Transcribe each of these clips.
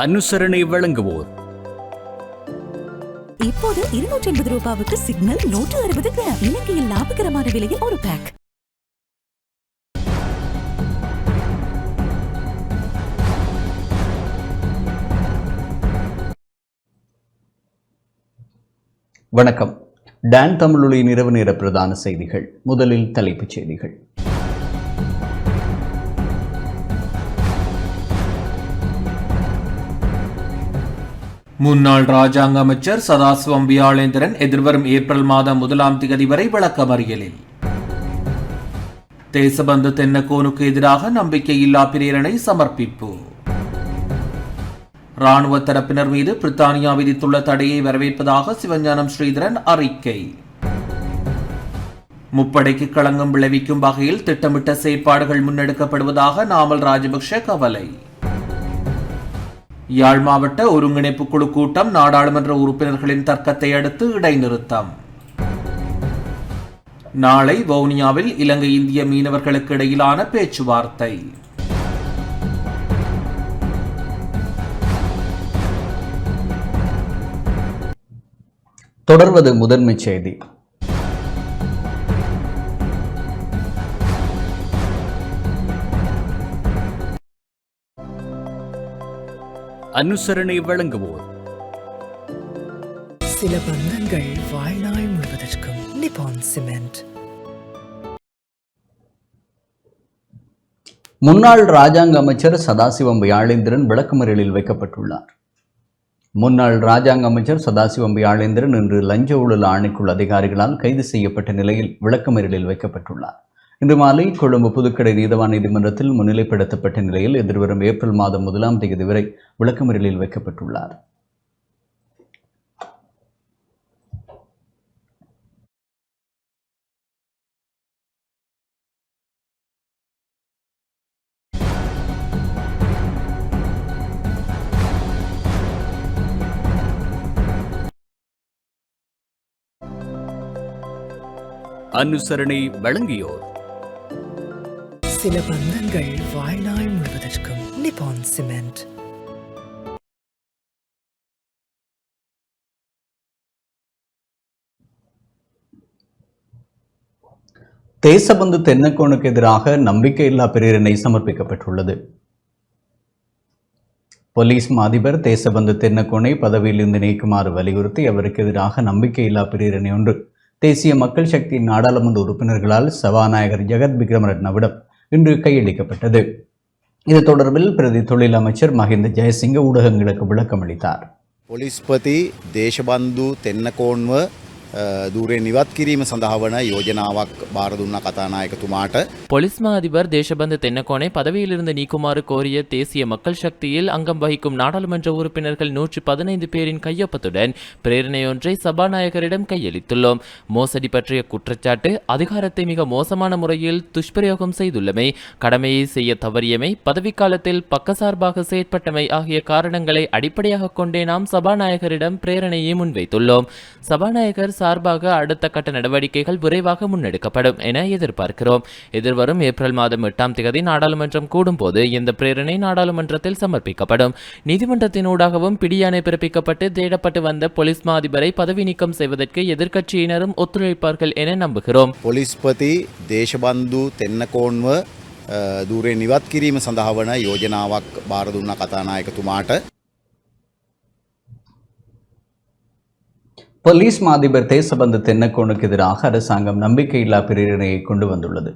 அனுசரணை வழங்குவோர். இப்போது 250 ரூபாவுக்கு சிக்னல் 160 கிராம். இலங்கையில் லாபகரமான விலையில் ஒரு பேக். வணக்கம். டான் தமிழொலியின் இரவு நேர பிரதான செய்திகள். முதலில் தலைப்புச் செய்திகள். முன்னாள் ராஜாங்க அமைச்சர் சதாசிவம் வியாழேந்திரன் எதிர்வரும் ஏப்ரல் மாதம் 1ஆம் தேதி வரை விளக்கமறியலில். தேசபந்து தென்னக்கோனுக்கு எதிராக நம்பிக்கையில்லா பிரேரணை சமர்ப்பிப்பு. ராணுவ தரப்பினர் மீது பிரித்தானியா விதித்துள்ள தடையை வரவேற்பதாக சிவஞானம் ஸ்ரீதரன் அறிக்கை. முப்படைக்கு களங்கம் விளைவிக்கும் வகையில் திட்டமிட்ட செயற்பாடுகள் முன்னெடுக்கப்படுவதாக நாமல் ராஜபக்ஷ கவலை. யாழ் மாவட்ட ஒருங்கிணைப்பு குழு கூட்டம் நாடாளுமன்ற உறுப்பினர்களின் தர்க்கத்தை அடுத்து இடைநிறுத்தம். நாளை வவுனியாவில் இலங்கை இந்திய மீனவர்களுக்கு இடையிலான பேச்சுவார்த்தை. தொடர்வது முதன்மை செய்தி. அனுசரணை வழங்குவோர். சில பந்தங்கள் வாழ்நாள் முழுவதற்கும். நிப்பான் சிமெண்ட். முன்னாள் ராஜாங்க அமைச்சர் சதாசிவம் வியாழேந்திரன் விளக்கமறியலில் வைக்கப்பட்டுள்ளார். முன்னாள் ராஜாங்க அமைச்சர் சதாசிவம் வியாழேந்திரன் இன்று லஞ்ச ஊழல் ஆணைக்குழு அதிகாரிகளால் கைது செய்யப்பட்ட நிலையில் விளக்கமறியலில் வைக்கப்பட்டுள்ளார். இன்று மாலை கொழும்பு புதுக்கடை நீதவான் நீதிமன்றத்தில் முன்னிலைப்படுத்தப்பட்ட நிலையில் எதிர்வரும் ஏப்ரல் மாதம் 1ஆம் தேதி வரை விளக்கமறியலில் வைக்கப்பட்டுள்ளார். அனுசரணை வழங்கியோர். சில பந்தங்கள் வாழ்நாள் முழுவதற்கும். நிப்பான் சிமெண்ட். தேசபந்து தென்னக்கோனுக்கு எதிராக நம்பிக்கையில்லா பிரேரணை சமர்ப்பிக்கப்பட்டுள்ளது. போலீஸ் அதிபர் தேசபந்து தென்னக்கோனை பதவியிலிருந்து நீக்குமாறு வலியுறுத்தி அவருக்கு எதிராக நம்பிக்கையில்லா பிரேரணை ஒன்று தேசிய மக்கள் சக்தி நாடாளுமன்ற உறுப்பினர்களால் சபாநாயகர் ஜெகத் விக்ரமரட்னவிடம் இன்று கையளிக்கப்பட்டது. இது தொடர்பில் பிரதி தொழில் அமைச்சர் மஹிந்த ஜெயசிங்க ஊடகங்களுக்கு விளக்கம் அளித்தார். පොලිස්පති දේශබන්දු තෙන්නකෝන්ව දූරෙන් ඉවත් කිරීම සඳහා වන යෝජනාවක් බාර දුන්න කතානායකතුමාට போலீஸ் மா அதிபர் தேசபந்து தென்னக்கோனை பதவியிலிருந்து நீக்குமாறு கோரிய தேசிய மக்கள் சக்தியில் அங்கம் வகிக்கும் நாடாளுமன்ற உறுப்பினர்கள் 115 பேரின் கையொப்பத்துடன் பிரேரணையொன்றை சபாநாயகரிடம் கையளித்துள்ளோம். மோசடி பற்றிய குற்றச்சாட்டு, அதிகாரத்தை மிக மோசமான முறையில் துஷ்பிரயோகம் செய்துள்ளமை, கடமையை செய்ய தவறியமை, பதவிக்காலத்தில் பக்கசார்பாக செயற்பட்டமை ஆகிய காரணங்களை அடிப்படையாக கொண்டே நாம் சபாநாயகரிடம் பிரேரணையை முன்வைத்துள்ளோம். சபாநாயகர் சார்பாக அடுத்த கட்ட நடவடிக்கைகள் விரைவாக முன்னெடுக்கப்படும் என எதிர்பார்க்கிறோம். எதிர்வரும் ஏப்ரல் மாதம் 8ஆம் தேதி நாடாளுமன்றம் கூடும் போது இந்த பிரேரணை நாடாளுமன்றத்தில் சமர்ப்பிக்கப்படும். நீதிமன்றத்தின் ஊடாகவும் பிடியாணை பிறப்பிக்கப்பட்டு தேடப்பட்டு வந்த போலீஸ் மா அதிபரை பதவி நீக்கம் செய்வதற்கு எதிர்க்கட்சியினரும் ஒத்துழைப்பார்கள் என நம்புகிறோம். පොලිස්පති දේශබන්දු තෙන්නකෝන්ව දූරෙන් ඉවත් කිරීම සඳහා වන යෝජනාවක් බාර දුන්න කතානායකතුමාට போலீஸ் மாதிபர் தேசபந்து தென்னக்கோனுக்கு எதிராக அரசாங்கம் நம்பிக்கையில்லா பிரேரணையை கொண்டு வந்துள்ளது.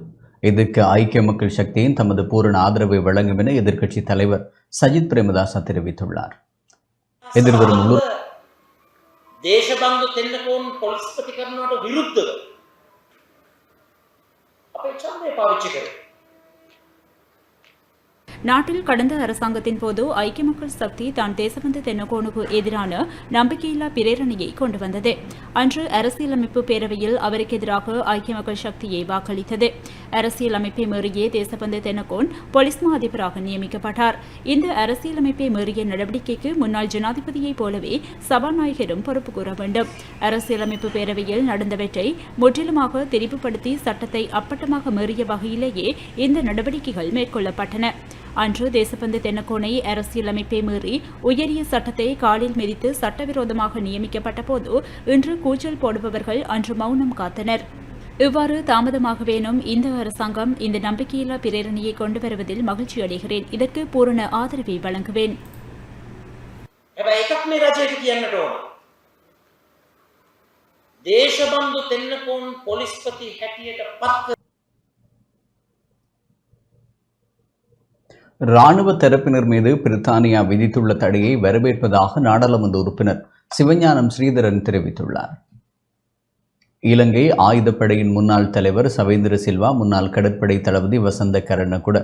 இதற்கு ஐக்கிய மக்கள் சக்தியின் தமது பூரண ஆதரவை வழங்கும் என எதிர்க்கட்சி தலைவர் சஜித் பிரேமதாச தெரிவித்துள்ளார். எதிர்வரும் දේශබන්දු තෙන්නකෝන් පොලිස්පති කරනවට විරුද්ධව අපේ ඡන්දය පාවිච්චි කරේ. நாட்டில் கடந்த அரசாங்கத்தின் போது ஐக்கிய மக்கள் சக்தி தான் தேசபந்து தென்னக்கோனுக்கு எதிரான நம்பிக்கையில்லா பிரேரணையை கொண்டு வந்தது. அன்று அரசியலமைப்பு பேரவையில் அவருக்கு எதிராக ஐக்கிய மக்கள் சக்தியை வாக்களித்தது. அரசியலமைப்பை மீறிய தேசபந்து தென்னகோன் போலீஸ் மா அதிபராக நியமிக்கப்பட்டார். இந்த அரசியலமைப்பை மீறிய நடவடிக்கைக்கு முன்னாள் ஜனாதிபதியைப் போலவே சபாநாயகரும் பொறுப்பு கூற வேண்டும். அரசியலமைப்பு பேரவையில் நடந்தவற்றை முற்றிலுமாக திரிவுபடுத்தி சட்டத்தை அப்பட்டமாக மீறிய வகையிலேயே இந்த நடவடிக்கைகள் மேற்கொள்ளப்பட்டன. அன்று தேசபந்து தென்னகோனை அரசியலமைப்பை மீறி உயரிய சட்டத்தை காலில் மிதித்து சட்டவிரோதமாக நியமிக்கப்பட்ட போது இன்று கூச்சல் போடுபவர்கள் அன்று மௌனம் காத்தனர். இவ்வாறு தாமதமாகவேனும் இந்த அரசாங்கம் இந்த நம்பிக்கையில்லா பிரேரணையை கொண்டு வருவதில் மகிழ்ச்சி அடைகிறேன். இதற்கு பூரண ஆதரவை வழங்குவேன். එකක් මේ රජයට කියන්නට ඕන. දේශබන්දු තෙන්නකෝන් පොලිස්පති හැටියට පත් இராணுவ தரப்பினர் மீது பிரித்தானியா விதித்துள்ள தடையை வரவேற்பதாக நாடாளுமன்ற உறுப்பினர் சிவஞானம் ஸ்ரீதரன் தெரிவித்துள்ளார். இலங்கை ஆயுதப்படையின் முன்னாள் தலைவர் சவேந்திர சில்வா, முன்னாள் கடற்படை தளபதி வசந்த கரணகுட,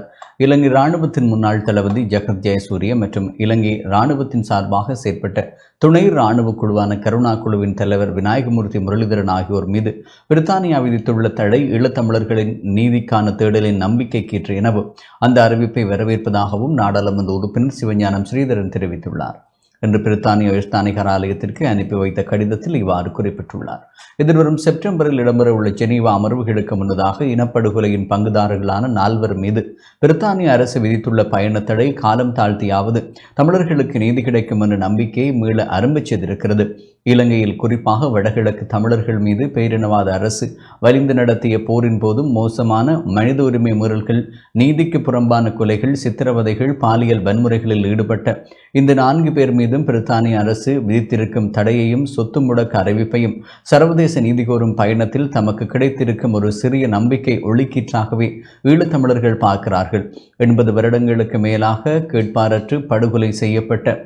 இலங்கை இராணுவத்தின் முன்னாள் தளபதி ஜகத் ஜெயசூரிய மற்றும் இலங்கை இராணுவத்தின் சார்பாக செயற்பட்ட துணை இராணுவ குழுவான கருணா குழுவின் தலைவர் விநாயகமூர்த்தி முரளிதரன் ஆகியோர் மீது பிரித்தானியா விதித்துள்ள தடை ஈழத்தமிழர்களின் நீதிக்கான தேடலின் நம்பிக்கைக்கேற்ற எனவும் அந்த அறிவிப்பை வரவேற்பதாகவும் நாடாளுமன்ற உறுப்பினர் சிவஞானம் ஸ்ரீதரன் தெரிவித்துள்ளார். இன்று பிரித்தானிய உயர்ஸ்தானிகர் ஆலயத்திற்கு அனுப்பி வைத்த கடிதத்தில் இவ்வாறு குறிப்பிட்டுள்ளார். எதிர்வரும் செப்டம்பரில் இடம்பெறவுள்ள ஜெனீவா அமர்வுகளுக்கு முன்னதாக இனப்படுகொலையின் பங்குதாரர்களான 4 மீது பிரித்தானிய அரசு விதித்துள்ள பயணத்தடை காலம் தாழ்த்தியாவது தமிழர்களுக்கு நீதி கிடைக்கும் என்ற நம்பிக்கையை மீள ஆரம்பித்திருக்கிறது. இலங்கையில் குறிப்பாக வடகிழக்கு தமிழர்கள் மீது பேரினவாத அரசு வலிந்து நடத்திய போரின் போதும் மோசமான மனித உரிமை மீறல்கள், நீதிக்கு புறம்பான கொலைகள், சித்திரவதைகள், பாலியல் வன்முறைகளில் ஈடுபட்ட இந்த 4 பேர் மீதும் பிரித்தானிய அரசு விதித்திருக்கும் தடையையும் சொத்து முடக்க அறிவிப்பையும் சர்வதேச நீதி கோரும் பயணத்தில் தமக்கு கிடைத்திருக்கும் ஒரு சிறிய நம்பிக்கை ஒளிக்கீற்றாகவே ஈழத்தமிழர்கள் பார்க்கிறார்கள். 80 வருடங்களுக்கு மேலாக கேட்பாரற்று படுகொலை செய்யப்பட்ட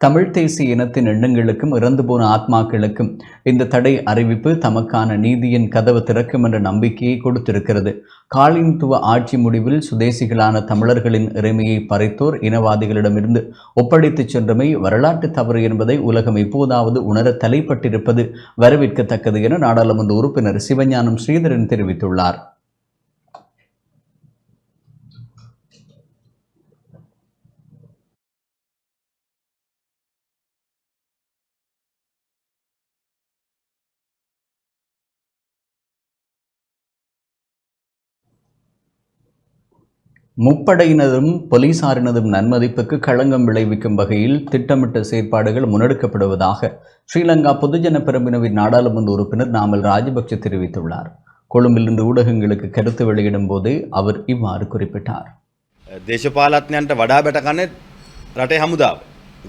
தமிழ் தேசிய இனத்தின் எண்ணங்களுக்கும் இறந்து போன ஆத்மாக்களுக்கும் இந்த தடை அறிவிப்பு தமக்கான நீதியின் கதவு திறக்கும் என்ற நம்பிக்கையை கொடுத்திருக்கிறது. காலனித்துவ ஆட்சி முடிவில் சுதேசிகளான தமிழர்களின் இறைமையை பறித்தோர் இனவாதிகளிடமிருந்து ஒப்படைத்துச் சென்றமை வரலாற்று தவறு என்பதை உலகம் இப்போதாவது உணர தலைப்பட்டிருப்பது வரவேற்கத்தக்கது என நாடாளுமன்ற உறுப்பினர் சிவஞானம் ஸ்ரீதரன் தெரிவித்துள்ளார். முப்படையினதும் போலீசாரினதும் நன்மதிப்புக்கு களங்கம் விளைவிக்கும் வகையில் திட்டமிட்ட செயற்பாடுகள் முன்னெடுக்கப்படுவதாக ஸ்ரீலங்கா பொதுஜன பெரமுனவின் நாடாளுமன்ற உறுப்பினர் நாமல் ராஜபக்ஷ தெரிவித்துள்ளார். கொழும்பில் இன்று ஊடகங்களுக்கு கருத்து வெளியிடும் போதே அவர் இவ்வாறு குறிப்பிட்டார். දේශපාලඥයන්ට වඩා බැටකන්නේ රටේ හමුදාව.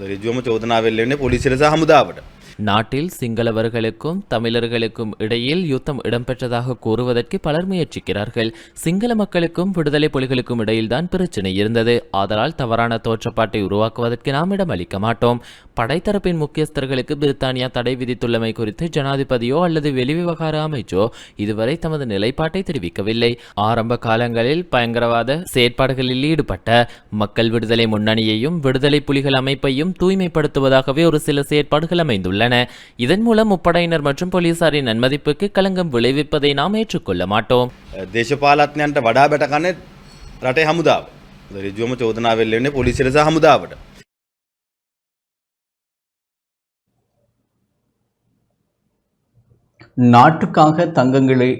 ඍජුවම චෝදනා වෙල්ල වෙන්නේ පොලිසියට සහ හමුදාවට. நாட்டில் சிங்களவர்களுக்கும் தமிழர்களுக்கும் இடையில் யுத்தம் இடம்பெற்றதாக கூறுவதற்கு பலர் முயற்சிக்கிறார்கள். சிங்கள மக்களுக்கும் விடுதலை புலிகளுக்கும் இடையில்தான் பிரச்சினை இருந்தது. ஆதலால் தவறான தோற்றப்பாட்டை உருவாக்குவதற்கு நாம் இடம் அளிக்க மாட்டோம். படைத்தரப்பின் முக்கியஸ்தர்களுக்கு பிரித்தானியா தடை விதித்துள்ளமை குறித்து ஜனாதிபதியோ அல்லது வெளிவிவகார அமைச்சோ இதுவரை தமது நிலைப்பாட்டை தெரிவிக்கவில்லை. ஆரம்ப காலங்களில் பயங்கரவாத செயற்பாடுகளில் ஈடுபட்ட மக்கள் விடுதலை முன்னணியையும் விடுதலை புலிகள் அமைப்பையும் தூய்மைப்படுத்துவதாகவே ஒரு சில செயற்பாடுகள் அமைந்துள்ளன. இதன் மூலம் முப்படையினர் மற்றும் போலீசாரின் நன்மதிப்புக்கு களங்கம் விளைவிப்பதை நாம் ஏற்றுக்கொள்ள மாட்டோம். දේශපාලඥයන්ට වඩා බැටකන්නේ රටේ හමුදාව. ඍජුවම චෝදනා වෙල්ල වෙන්නේ පොලිසියට සහ හමුදාවට. நாட்டுக்காக தங்களை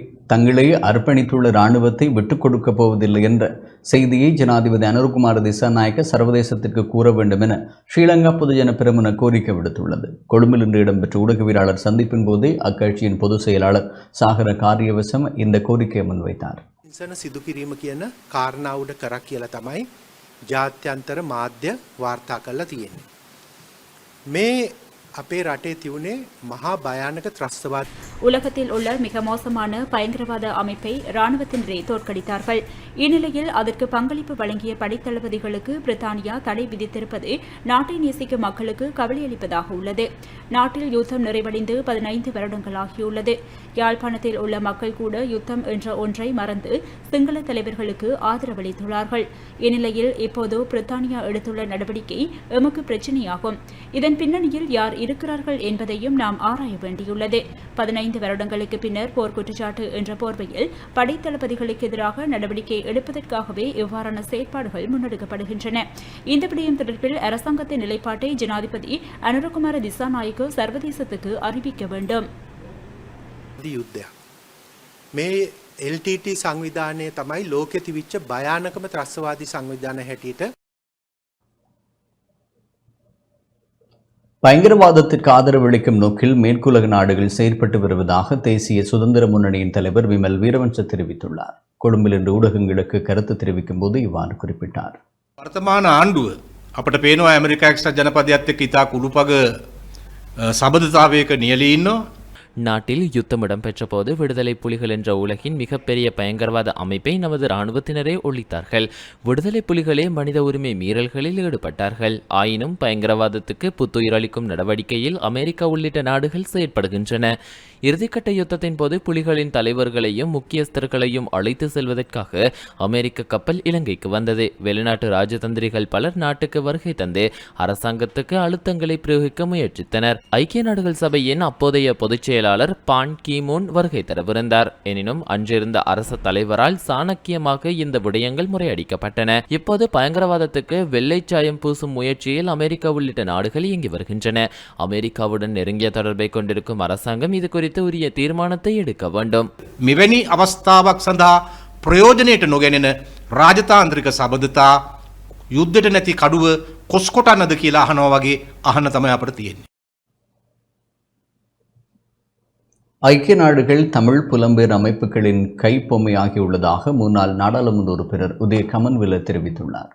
அர்ப்பணித்துள்ள இராணுவத்தை விட்டுக் கொடுக்கப் போவதில்லை என்ற செய்தியை ஜனாதிபதி அனுரகுமார திசாநாயக்க சர்வதேசத்திற்கு கூற வேண்டும் என ஸ்ரீலங்கா பொதுஜன பெரமுன கோரிக்கை விடுத்துள்ளது. கொழும்பில் இன்று இடம்பெற்ற ஊடகவியலாளர் சந்திப்பின் போதே அக்கட்சியின் பொதுச் செயலாளர் சாகர காரியவசம் இந்த கோரிக்கையை முன்வைத்தார். සිදු කිරීම කියන කාරණාවට කරක් කියලා තමයි ජාත්‍යන්තර මාධ්‍ය වාර්තා කරලා තියෙන්නේ. මේ අපේ රටේ තියුනේ මහා භයානක ත්‍රස්තවාද. உலகத்தில் உள்ள மிக மோசமான பயங்கரவாத அமைப்பை இராணுவத்தினரே தோற்கடித்தார்கள். இந்நிலையில் அதற்கு பங்களிப்பு வழங்கிய படைத்தளபதிகளுக்கு பிரித்தானியா தடை விதித்திருப்பது நாட்டை நேசிக்கும் மக்களுக்கு கவலையளிப்பதாக உள்ளது. நாட்டில் யுத்தம் நிறைவடைந்து 15 வருடங்களாகியுள்ளது. யாழ்ப்பாணத்தில் உள்ள மக்கள் கூட யுத்தம் என்ற ஒன்றை மறந்து சிங்கள தலைவர்களுக்கு ஆதரவளித்துள்ளார்கள். இந்நிலையில் இப்போது பிரித்தானியா எடுத்துள்ள நடவடிக்கை எமக்கு பிரச்சினையாகும். இதன் பின்னணியில் யார் இருக்கிறார்கள் என்பதையும் நாம் ஆராய வேண்டியுள்ளது. 15 வருடங்களுக்கு பின்னர் போர் குற்றச்சாட்டு என்ற போர்வையில் படைத்தளபதிகளுக்கு எதிராக நடவடிக்கை எடுப்பதற்காகவே இவ்வாறான செயற்பாடுகள் முன்னெடுக்கப்படுகின்றன. இந்த விடயம் தொடர்பில் அரசாங்கத்தின் நிலைப்பாட்டை ஜனாதிபதி அனுரகுமார திசாநாயக்க சர்வதேசத்துக்கு அறிவிக்க வேண்டும். මේ LTT සංවිධානය තමයි ලෝකෙ තිවිච්ච භයානකම ත්‍රස්තවාදී සංවිධාන හැටියට பயங்கரவாதத்திற்கு ஆதரவளிக்கும் நோக்கில் மேற்குலக நாடுகள் செயற்பட்டு வருவதாக தேசிய சுதந்திர முன்னணியின் தலைவர் விமல் வீரவன்ச தெரிவித்துள்ளார். கொழும்பில் இன்று ஊடகங்களுக்கு கருத்து தெரிவிக்கும் போது இவ்வாறு குறிப்பிட்டார். වර්තමාන ආණ්ඩුව අපට පේනවා ඇමරිකා එක්සත් ජනපදයත් එක්ක ඉතා කුළුපග සබඳතාවයක නියැලී ඉන්නවා. நாட்டில் யுத்தம் இடம்பெற்ற போது விடுதலை புலிகள் என்ற உலகின் மிகப்பெரிய பயங்கரவாத அமைப்பை நமது இராணுவத்தினரே ஒழித்தார்கள். விடுதலை புலிகளே மனித உரிமை மீறல்களில் ஈடுபட்டார்கள். ஆயினும் பயங்கரவாதத்துக்கு புத்துயிரளிக்கும் நடவடிக்கையில் அமெரிக்கா உள்ளிட்ட நாடுகள் செயற்படுகின்றன. இறுதிக்கட்ட யுத்தத்தின் போது புலிகளின் தலைவர்களையும் முக்கியஸ்தர்களையும் அழைத்து செல்வதற்காக அமெரிக்க கப்பல் இலங்கைக்கு வந்தது. வெளிநாட்டு ராஜதந்திரிகள் பலர் நாட்டுக்கு வருகை தந்து அரசாங்கத்துக்கு அழுத்தங்களை பிரயோகிக்க முயற்சித்தனர். ஐக்கிய நாடுகள் சபையின் அப்போதைய பொதுச் செயலாளர் பான் கீமூன் வருகை தரவிருந்தார். எனினும் அன்றிருந்த அரசு தலைவரால் சாணக்கியமாக இந்த விடயங்கள் முறையடிக்கப்பட்டன. இப்போது பயங்கரவாதத்துக்கு வெள்ளை சாயம் பூசும் முயற்சியில் அமெரிக்கா உள்ளிட்ட நாடுகள் இயங்கி வருகின்றன. அமெரிக்காவுடன் நெருங்கிய தொடர்பை கொண்டிருக்கும் அரசாங்கம் இது குறித்து உரிய தீர்மானத்தை எடுக்க வேண்டும். මෙවැනි අවස්ථාවක් සඳහා ප්‍රයෝජනයට නොගැනෙන රාජතාන්ත්‍රික සබඳතා යුද්ධයට නැති කඩුව කොස්කොටන්නද කියලා අහනවා වගේ අහන්න තමයි අපට තියෙන්නේ. ஐக்கிய நாடுகள் தமிழ் புலம்பெயர் அமைப்புகளின் கைப்பொம்மையாகியுள்ளதாக முன்னாள் நாடாளுமன்ற உறுப்பினர் உதய கமன்வில தெரிவித்துள்ளார்.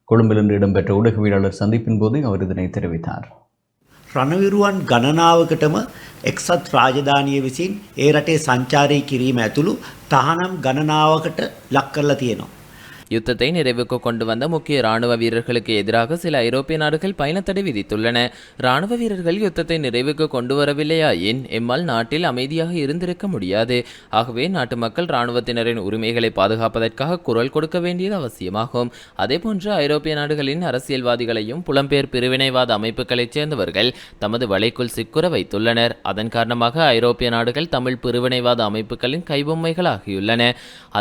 கொழும்பில் இன்று இடம்பெற்ற ஊடகவியலாளர் சந்திப்பின் போது அவர் இதனை தெரிவித்தார். රණවිරුවන් ගණනාවකටම එක්සත් රාජධානිය විසින් ඒ රටේ සංචාරය කිරීම ඇතුළු තහනම් ගණනාවකට ලක් කරලා තියෙනවා. யுத்தத்தை நிறைவுக்கு கொண்டு வந்த முக்கிய ராணுவ வீரர்களுக்கு எதிராக சில ஐரோப்பிய நாடுகள் பயணத்தடை விதித்துள்ளன. ராணுவ வீரர்கள் யுத்தத்தை நிறைவுக்கு கொண்டு வரவில்லையாயின் எம்மால் நாட்டில் அமைதியாக இருந்திருக்க முடியாது. ஆகவே நாட்டு மக்கள் இராணுவத்தினரின் உரிமைகளை பாதுகாப்பதற்காக குரல் கொடுக்க வேண்டியது அவசியமாகும். அதேபோன்று ஐரோப்பிய நாடுகளின் அரசியல்வாதிகளையும் புலம்பெயர் பிரிவினைவாத அமைப்புகளைச் சேர்ந்தவர்கள் தமது வலைக்குள் சிக்குற வைத்துள்ளனர். அதன் காரணமாக ஐரோப்பிய நாடுகள் தமிழ் பிரிவினைவாத அமைப்புகளின் கைபொம்மைகள் ஆகியுள்ளன.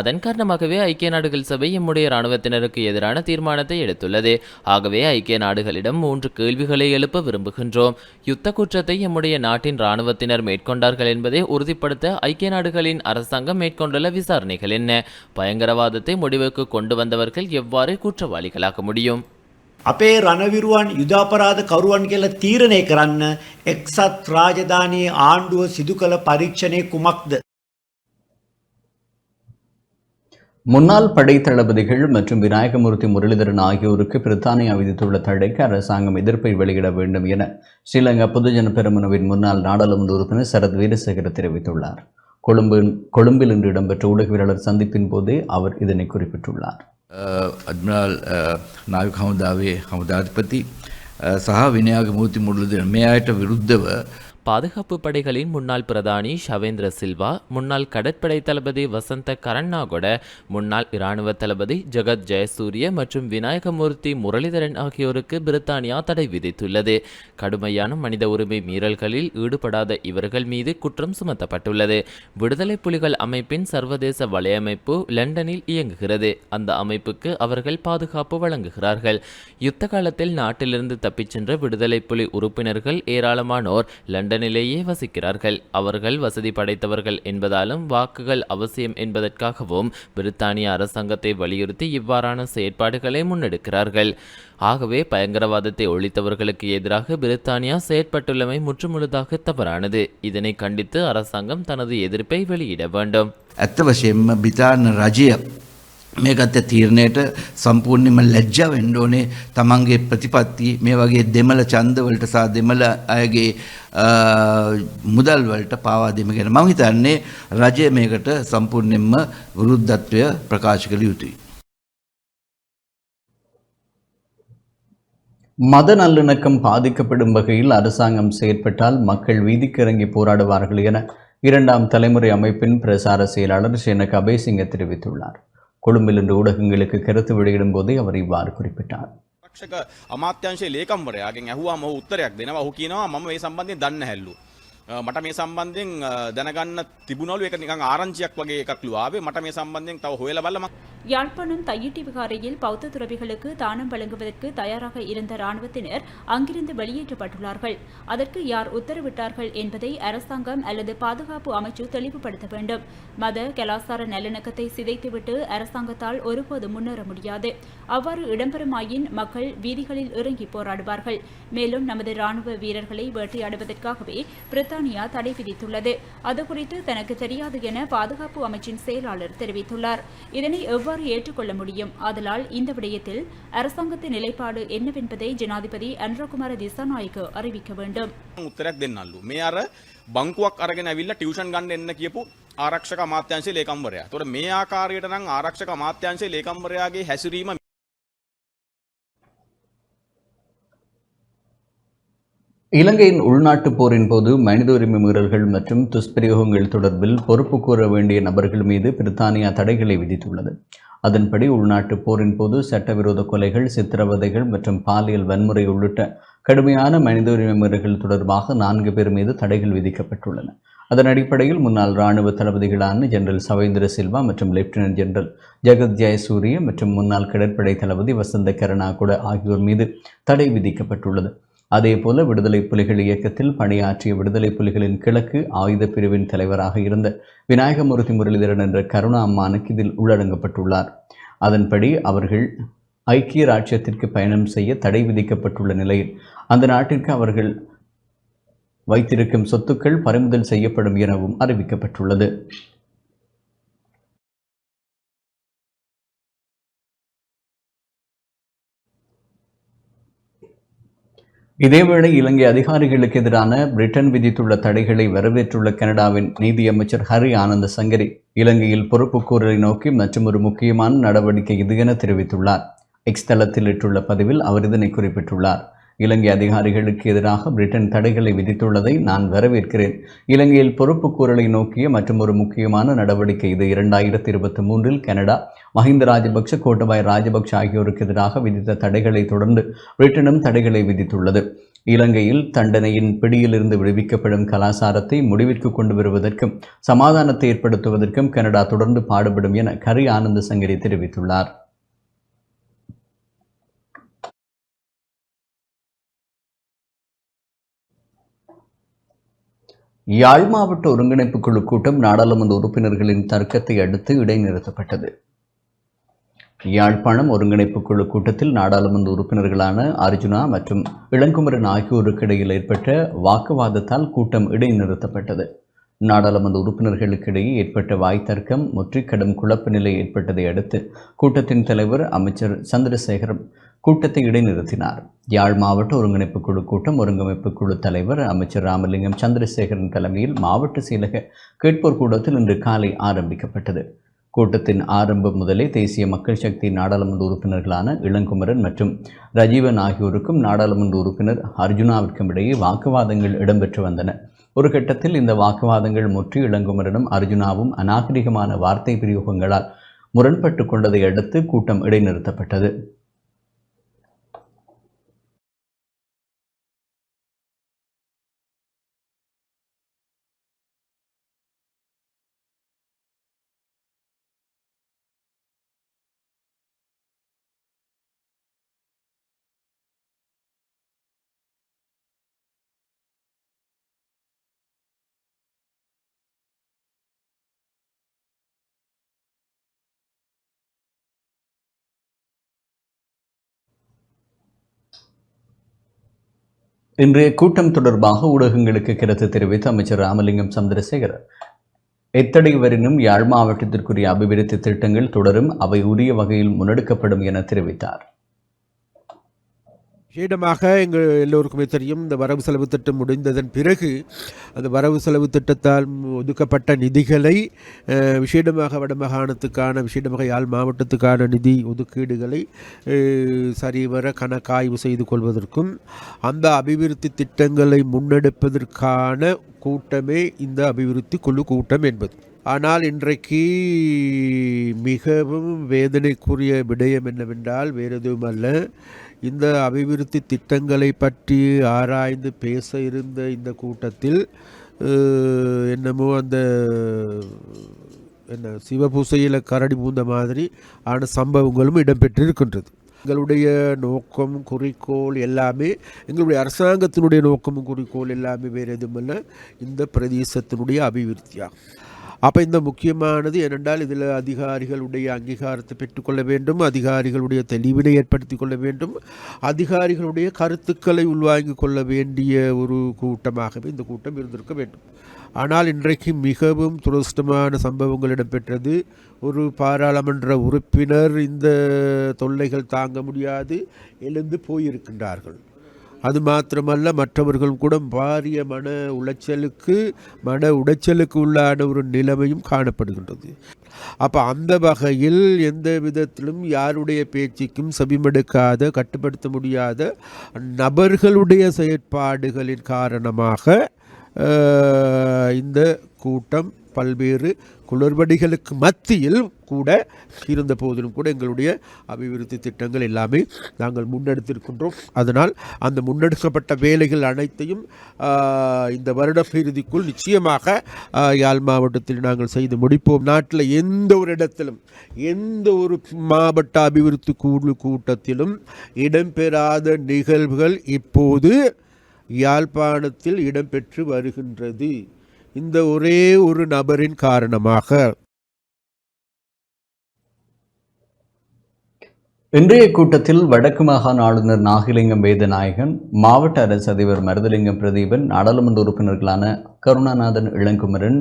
அதன் காரணமாகவே ஐக்கிய நாடுகள் சபை நம்முடைய இராணுவத்தினருக்கு எதிரான தீர்மானத்தை எடுத்துள்ளது. ஆகவே ஐக்கிய நாடுகளிடம் 3 கேள்விகளை எழுப்ப விரும்புகின்றோம். யுத்த குற்றத்தை நம்முடைய நாட்டின் இராணுவத்தினர் மேற்கொண்டார்கள் என்பதை உறுதிப்படுத்த ஐக்கிய நாடுகளின் அரசாங்கம் மேற்கொண்டுள்ள விசாரணைகள் என்ன? பயங்கரவாதத்தை முடிவுக்கு கொண்டு வந்தவர்கள் எவ்வாறு குற்றவாளிகளாக முடியும்? අපේ රණවිරුවන් යුදාපරාධ කරුවන් කියලා තීරණය කරන්න එක්සත් රාජධානයේ ආණ්ඩුව සිදු කළ පරීක්ෂණය කුමක්ද? முன்னாள் படை தளபதிகள் மற்றும் விநாயகமூர்த்தி முரளிதரன் ஆகியோருக்கு பிரித்தானியா விதித்துள்ள தடைக்கு அரசாங்கம் எதிர்ப்பை வெளியிட வேண்டும் என ஸ்ரீலங்கா பொதுஜன பெரமுனவின் முன்னாள் நாடாளுமன்ற உறுப்பினர் சரத் வீரசேகர தெரிவித்துள்ளார். கொழும்பில் இன்று இடம்பெற்ற ஊடகவியலாளர் சந்திப்பின் போதே அவர் இதனை குறிப்பிட்டுள்ளார். අඩ්මිරාල් නායක හමුදාවේ හමුදාධිපති සහ විනයාගමූර්ති මුරලිදරන් මේ අයට විරුද්ධව பாதுகாப்பு படைகளின் முன்னாள் பிரதானி ஷவேந்திர சில்வா, முன்னாள் கடற்படை தளபதி வசந்த கரண்ணாகொட, முன்னாள் இராணுவ தளபதி ஜெகத் ஜெயசூரிய மற்றும் விநாயகமூர்த்தி முரளிதரன் ஆகியோருக்கு பிரித்தானியா தடை விதித்துள்ளது. கடுமையான மனித உரிமை மீறல்களில் ஈடுபடாத இவர்கள் மீது குற்றம் சுமத்தப்பட்டுள்ளது. விடுதலை புலிகள் அமைப்பின் சர்வதேச வலையமைப்பு லண்டனில் இயங்குகிறது. அந்த அமைப்புக்கு அவர்கள் பாதுகாப்பு வழங்குகிறார்கள். யுத்த காலத்தில் நாட்டிலிருந்து தப்பிச் சென்ற விடுதலை புலி உறுப்பினர்கள் ஏராளமானோர் லண்டனிலேயே வசிக்கிறார்கள். அவர்கள் வசதி படைத்தவர்கள் என்பதாலும் வாக்குகள் அவசியம் என்பதற்காகவும் பிரித்தானிய அரசாங்கத்தை வலியுறுத்தி இவ்வாறான செயற்பாடுகளை முன்னெடுக்கிறார்கள். ஆகவே பயங்கரவாதத்தை ஒழித்தவர்களுக்கு எதிராக பிரித்தானியா செயற்பட்டுள்ளமை முற்றுமுழுதாக தவறானது. இதனை கண்டித்து அரசாங்கம் தனது எதிர்ப்பை வெளியிட வேண்டும். ඇත්ත වශයෙන්ම බ්‍රිතාන්‍ය රජය මේ ගත්ත තීරණයට සම්පූර්ණයෙන්ම ලැජ්ජා වෙන්න ඕනේ. තමන්ගේ ප්‍රතිපත්ති මේ වගේ දෙමළ ඡන්දවලට සහ දෙමළ අයගේ මුදල් වලට පාවා දීම ගැන මම හිතන්නේ රජය මේකට සම්පූර්ණයෙන්ම විරුද්ධත්වය ප්‍රකාශ කළ යුතුයි. மத நல்லிணக்கம் பாதிக்கப்படும் வகையில் அரசாங்கம் செயற்பட்டால் மக்கள் வீதிக்கு இறங்கி போராடுவார்கள் என 2ஆம் தலைமுறை அமைப்பின் பிரசார செயலாளர் ஷேனக் அபேசிங்க தெரிவித்துள்ளார். கொழும்பில் இன்று ஊடகங்களுக்கு கருத்து வெளியிடும் போதே அவர் இவ்வாறு குறிப்பிட்டார். ආරක්ෂක අමාත්‍යාංශයේ ලේකම්වරයාගෙන් ඇහුවාම ඔහු උත්තරයක් දෙනවා. ඔහු කියනවා මම මේ සම්බන්ධයෙන් දන්නේ නැහැලු. මට මේ සම්බන්ධයෙන් දැනගන්න තිබුණලු. ඒක නිකන් ආරංචියක් වගේ එකක්ලු ආවේ. මට මේ සම්බන්ධයෙන් තව හොයලා බලලා யாழ்ப்பாணம் தையிட்டி விகாரையில் பௌத்த துறவிகளுக்கு தானம் வழங்குவதற்கு தயாராக இருந்த இராணுவத்தினர் அங்கிருந்து வெளியேற்றப்பட்டுள்ளார்கள். அதற்கு யார் உத்தரவிட்டார்கள் என்பதை அரசாங்கம் அல்லது பாதுகாப்பு அமைச்சு தெளிவுபடுத்த வேண்டும். மத கலாசார நல்லிணக்கத்தை சிதைத்துவிட்டு அரசாங்கத்தால் ஒருபோது முன்னேற முடியாது. அவ்வாறு இடம்பெறுமாயின் மக்கள் வீதிகளில் இறங்கி போராடுவார்கள். மேலும் நமது ராணுவ வீரர்களை வேட்டையாடுவதற்காகவே பிரித்தானியா தடை விதித்துள்ளது. அதுகுறித்து தனக்கு தெரியாது என பாதுகாப்பு அமைச்சின் செயலாளர் தெரிவித்துள்ளார். இதனை எவ்வாறு ஏற்றுக்கொள்ள முடியும்? ஆதலால் இந்த விடயத்தில் அரசாங்கத்தின் நிலைப்பாடு என்னவென்பதை ஜனாதிபதி அனுரகுமார திசாநாயக்க அறிவிக்க வேண்டும். උත්තරයක් දෙන්නලු. මේ අර බංකුවක් අරගෙන ඇවිල්ලා ටියුෂන් ගන්න එන්න කියපු ආරක්ෂක අමාත්‍යාංශයේ ලේකම්වරයා. ඒතකොට මේ ආකාරයට නම් ආරක්ෂක අමාත්‍යාංශයේ ලේකම්වරයාගේ හැසිරීම இலங்கையின் உள்நாட்டு போரின் போது மனித உரிமை மீறல்கள் மற்றும் துஷ்பிரயோகங்கள் தொடர்பில் பொறுப்பு கூற வேண்டிய நபர்கள் மீது பிரித்தானியா தடைகளை விதித்துள்ளது. அதன்படி உள்நாட்டு போரின் போது சட்டவிரோத கொலைகள், சித்திரவதைகள் மற்றும் பாலியல் வன்முறை உள்ளிட்ட கடுமையான மனித உரிமை மீறல்கள் தொடர்பாக 4 பேர் மீது தடைகள் விதிக்கப்பட்டுள்ளன. அதன் அடிப்படையில் முன்னாள் இராணுவ தளபதிகளான ஜெனரல் சவேந்திர சில்வா மற்றும் லெப்டினன்ட் ஜெனரல் ஜெகத் ஜெயசூரிய மற்றும் முன்னாள் கடற்படை தளபதி வசந்த கருணாகுட ஆகியோர் மீது தடை விதிக்கப்பட்டுள்ளது. அதேபோல விடுதலை புலிகள் இயக்கத்தில் பணியாற்றிய விடுதலை புலிகளின் கிழக்கு ஆயுத பிரிவின் தலைவராக இருந்த விநாயகமூர்த்தி முரளிதரன் என்ற கருணா அம்மானுக்கு இதில் உள்ளடங்கப்பட்டுள்ளார். அதன்படி அவர்கள் ஐக்கிய ராஜ்யத்திற்கு பயணம் செய்ய தடை விதிக்கப்பட்டுள்ள நிலையில் அந்த நாட்டிற்கு அவர்கள் வைத்திருக்கும் சொத்துக்கள் பறிமுதல் செய்யப்படும் எனவும் அறிவிக்கப்பட்டுள்ளது. இதேவேளை இலங்கை அதிகாரிகளுக்கு எதிரான பிரிட்டன் விதித்துள்ள தடைகளை வரவேற்றுள்ள கனடாவின் நீதியமைச்சர் ஹரி ஆனந்த சங்கரி இலங்கையில் பொறுப்புக்கூறலை நோக்கி மற்றொரு முக்கியமான நடவடிக்கை இது என தெரிவித்துள்ளார். எக்ஸ் தளத்தில் இட்டுள்ள பதிவில் அவர் இதனை குறிப்பிட்டுள்ளார். இலங்கை அதிகாரிகளுக்கு எதிராக பிரிட்டன் தடைகளை விதித்துள்ளதை நான் வரவேற்கிறேன். இலங்கையில் பொறுப்புக்கூறலை நோக்கிய மற்றொரு முக்கியமான நடவடிக்கை இது. 2023 கனடா மஹிந்த ராஜபக்ஷ, கோட்டபாய ராஜபக்ஷ ஆகியோருக்கு எதிராக விதித்த தடைகளை தொடர்ந்து பிரிட்டனும் தடைகளை விதித்துள்ளது. இலங்கையில் தண்டனையின் பிடியிலிருந்து விடுவிக்கப்படும் கலாச்சாரத்தை முடிவிற்கு கொண்டு வருவதற்கும் சமாதானத்தை ஏற்படுத்துவதற்கும் கனடா தொடர்ந்து பாடுபடும் என ஹரி ஆனந்த சங்கரி தெரிவித்துள்ளார். யாழ் மாவட்ட ஒருங்கிணைப்பு குழு கூட்டம் நாடாளுமன்ற உறுப்பினர்களின் தர்க்கத்தை அடுத்து இடைநிறுத்தப்பட்டது. யாழ்ப்பாணம் ஒருங்கிணைப்பு குழு கூட்டத்தில் நாடாளுமன்ற உறுப்பினர்களான அர்ஜுனா மற்றும் இளங்குமரன் ஆகியோருக்கு இடையில் ஏற்பட்ட வாக்குவாதத்தால் கூட்டம் இடைநிறுத்தப்பட்டது. நாடாளுமன்ற உறுப்பினர்களுக்கிடையே ஏற்பட்ட வாய்த்தர்க்கம் முற்றி கடும் குழப்ப நிலை ஏற்பட்டதை அடுத்து கூட்டத்தின் தலைவர் அமைச்சர் சந்திரசேகரம் கூட்டத்தை இடைநிறுத்தினார். யாழ் மாவட்ட ஒருங்கிணைப்பு குழு கூட்டம் ஒருங்கமைப்பு குழு தலைவர் அமைச்சர் ராமலிங்கம் சந்திரசேகரன் தலைமையில் மாவட்ட செயலக கேட்போர் கூடத்தில் இன்று காலை ஆரம்பிக்கப்பட்டது. கூட்டத்தின் ஆரம்பம் முதலே தேசிய மக்கள் சக்தி நாடாளுமன்ற உறுப்பினர்களான இளங்குமரன் மற்றும் ரஜீவன் ஆகியோருக்கும் நாடாளுமன்ற உறுப்பினர் அர்ஜுனாவிற்கும் இடையே வாக்குவாதங்கள் இடம்பெற்று வந்தன. ஒரு கட்டத்தில் இந்த வாக்குவாதங்கள் முற்றி இளங்குமரனும் அர்ஜுனாவும் அநாகரிகமான வார்த்தை பிரயோகங்களால் முரண்பட்டு கொண்டதை அடுத்து கூட்டம் இடைநிறுத்தப்பட்டது. இன்றைய கூட்டம் தொடர்பாக ஊடகங்களுக்கு கருத்து தெரிவித்த அமைச்சர் ராமலிங்கம் சந்திரசேகர், எத்தடைவரினும் யாழ் மாவட்டத்திற்குரிய அபிவிருத்தி திட்டங்கள் தொடரும், அவை உரிய வகையில் முன்னெடுக்கப்படும் என தெரிவித்தார். விசேடமாக எங்கள் எல்லோருக்குமே தெரியும், இந்த வரவு செலவு திட்டம் முடிந்ததன் பிறகு அந்த வரவு செலவு திட்டத்தால் ஒதுக்கப்பட்ட நிதிகளை விசேடமாக வடமாகாணத்துக்கான விசேடமாக யாழ் மாவட்டத்துக்கான நிதி ஒதுக்கீடுகளை சரிவர கணக்காய்வு செய்து கொள்வதற்கும் அந்த அபிவிருத்தி திட்டங்களை முன்னெடுப்பதற்கான கூட்டமே இந்த அபிவிருத்தி குழு கூட்டம் என்பது. ஆனால் இன்றைக்கு மிகவும் வேதனைக்குரிய விடயம் என்னவென்றால் வேறு எதுவும் அல்ல, இந்த அபிவிருத்தி திட்டங்களை பற்றி ஆராய்ந்து பேச இருந்த இந்த கூட்டத்தில் என்னமோ அந்த சிவபூசையில் கரடி பூந்த மாதிரி ஆன சம்பவங்களும் இடம்பெற்றிருக்கின்றது. எங்களுடைய நோக்கம் குறிக்கோள் எல்லாமே, எங்களுடைய அரசாங்கத்தினுடைய நோக்கமும் குறிக்கோள் எல்லாமே வேறு எதுவுமில்லை, இந்த பிரதேசத்தினுடைய அபிவிருத்தியாகும். அப்போ இந்த முக்கியமானது ஏனென்றால் இதில் அதிகாரிகளுடைய அங்கீகாரத்தை பெற்றுக்கொள்ள வேண்டும், அதிகாரிகளுடைய தெளிவினை ஏற்படுத்தி கொள்ள வேண்டும், அதிகாரிகளுடைய கருத்துக்களை உள்வாங்கிக் கொள்ள வேண்டிய ஒரு கூட்டமாகவே இந்த கூட்டம் இருந்திருக்க வேண்டும். ஆனால் இன்றைக்கு மிகவும் துரதிர்ஷ்டமான சம்பவங்கள் இடம்பெற்றது. ஒரு பாராளுமன்ற உறுப்பினர் இந்த தொல்லைகள் தாங்க முடியாது எழுந்து போயிருக்கின்றார்கள். அது மாத்திரமல்ல, மற்றவர்களும் கூட பாரிய மன உளைச்சலுக்கு உள்ளான ஒரு நிலைமையும் காணப்படுகின்றது. அப்போ அந்த வகையில் எந்த விதத்திலும் யாருடைய பேச்சுக்கும் செவிமடுக்காத, கட்டுப்படுத்த முடியாத நபர்களுடைய செயற்பாடுகளின் காரணமாக இந்த கூட்டம் பல்வேறு குளறுபடிகளுக்கு மத்தியில் கூட இருந்த போதிலும் கூட எங்களுடைய அபிவிருத்தி திட்டங்கள் எல்லாமே நாங்கள் முன்னெடுத்திருக்கின்றோம். அதனால் அந்த முன்னெடுக்கப்பட்ட வேலைகள் அனைத்தையும் இந்த வருட இறுதிக்குள் நிச்சயமாக யாழ் மாவட்டத்தில் நாங்கள் செய்து முடிப்போம். நாட்டில் எந்த ஒரு இடத்திலும் எந்த ஒரு மாவட்ட அபிவிருத்தி குழு கூட்டத்திலும் இடம்பெறாத நிகழ்வுகள் இப்போது யாழ்ப்பாணத்தில் இடம்பெற்று வருகின்றது. இந்த ஒரே ஒரு நபரின் காரணமாக. இன்றைய கூட்டத்தில் வடக்கு மாகாண ஆளுநர் நாகலிங்கம் வேதநாயகன், மாவட்ட அரசு அதிபர் மருதலிங்கம் பிரதீபன், நாடாளுமன்ற உறுப்பினர்களான கருணாநாதன் இளங்குமரன்,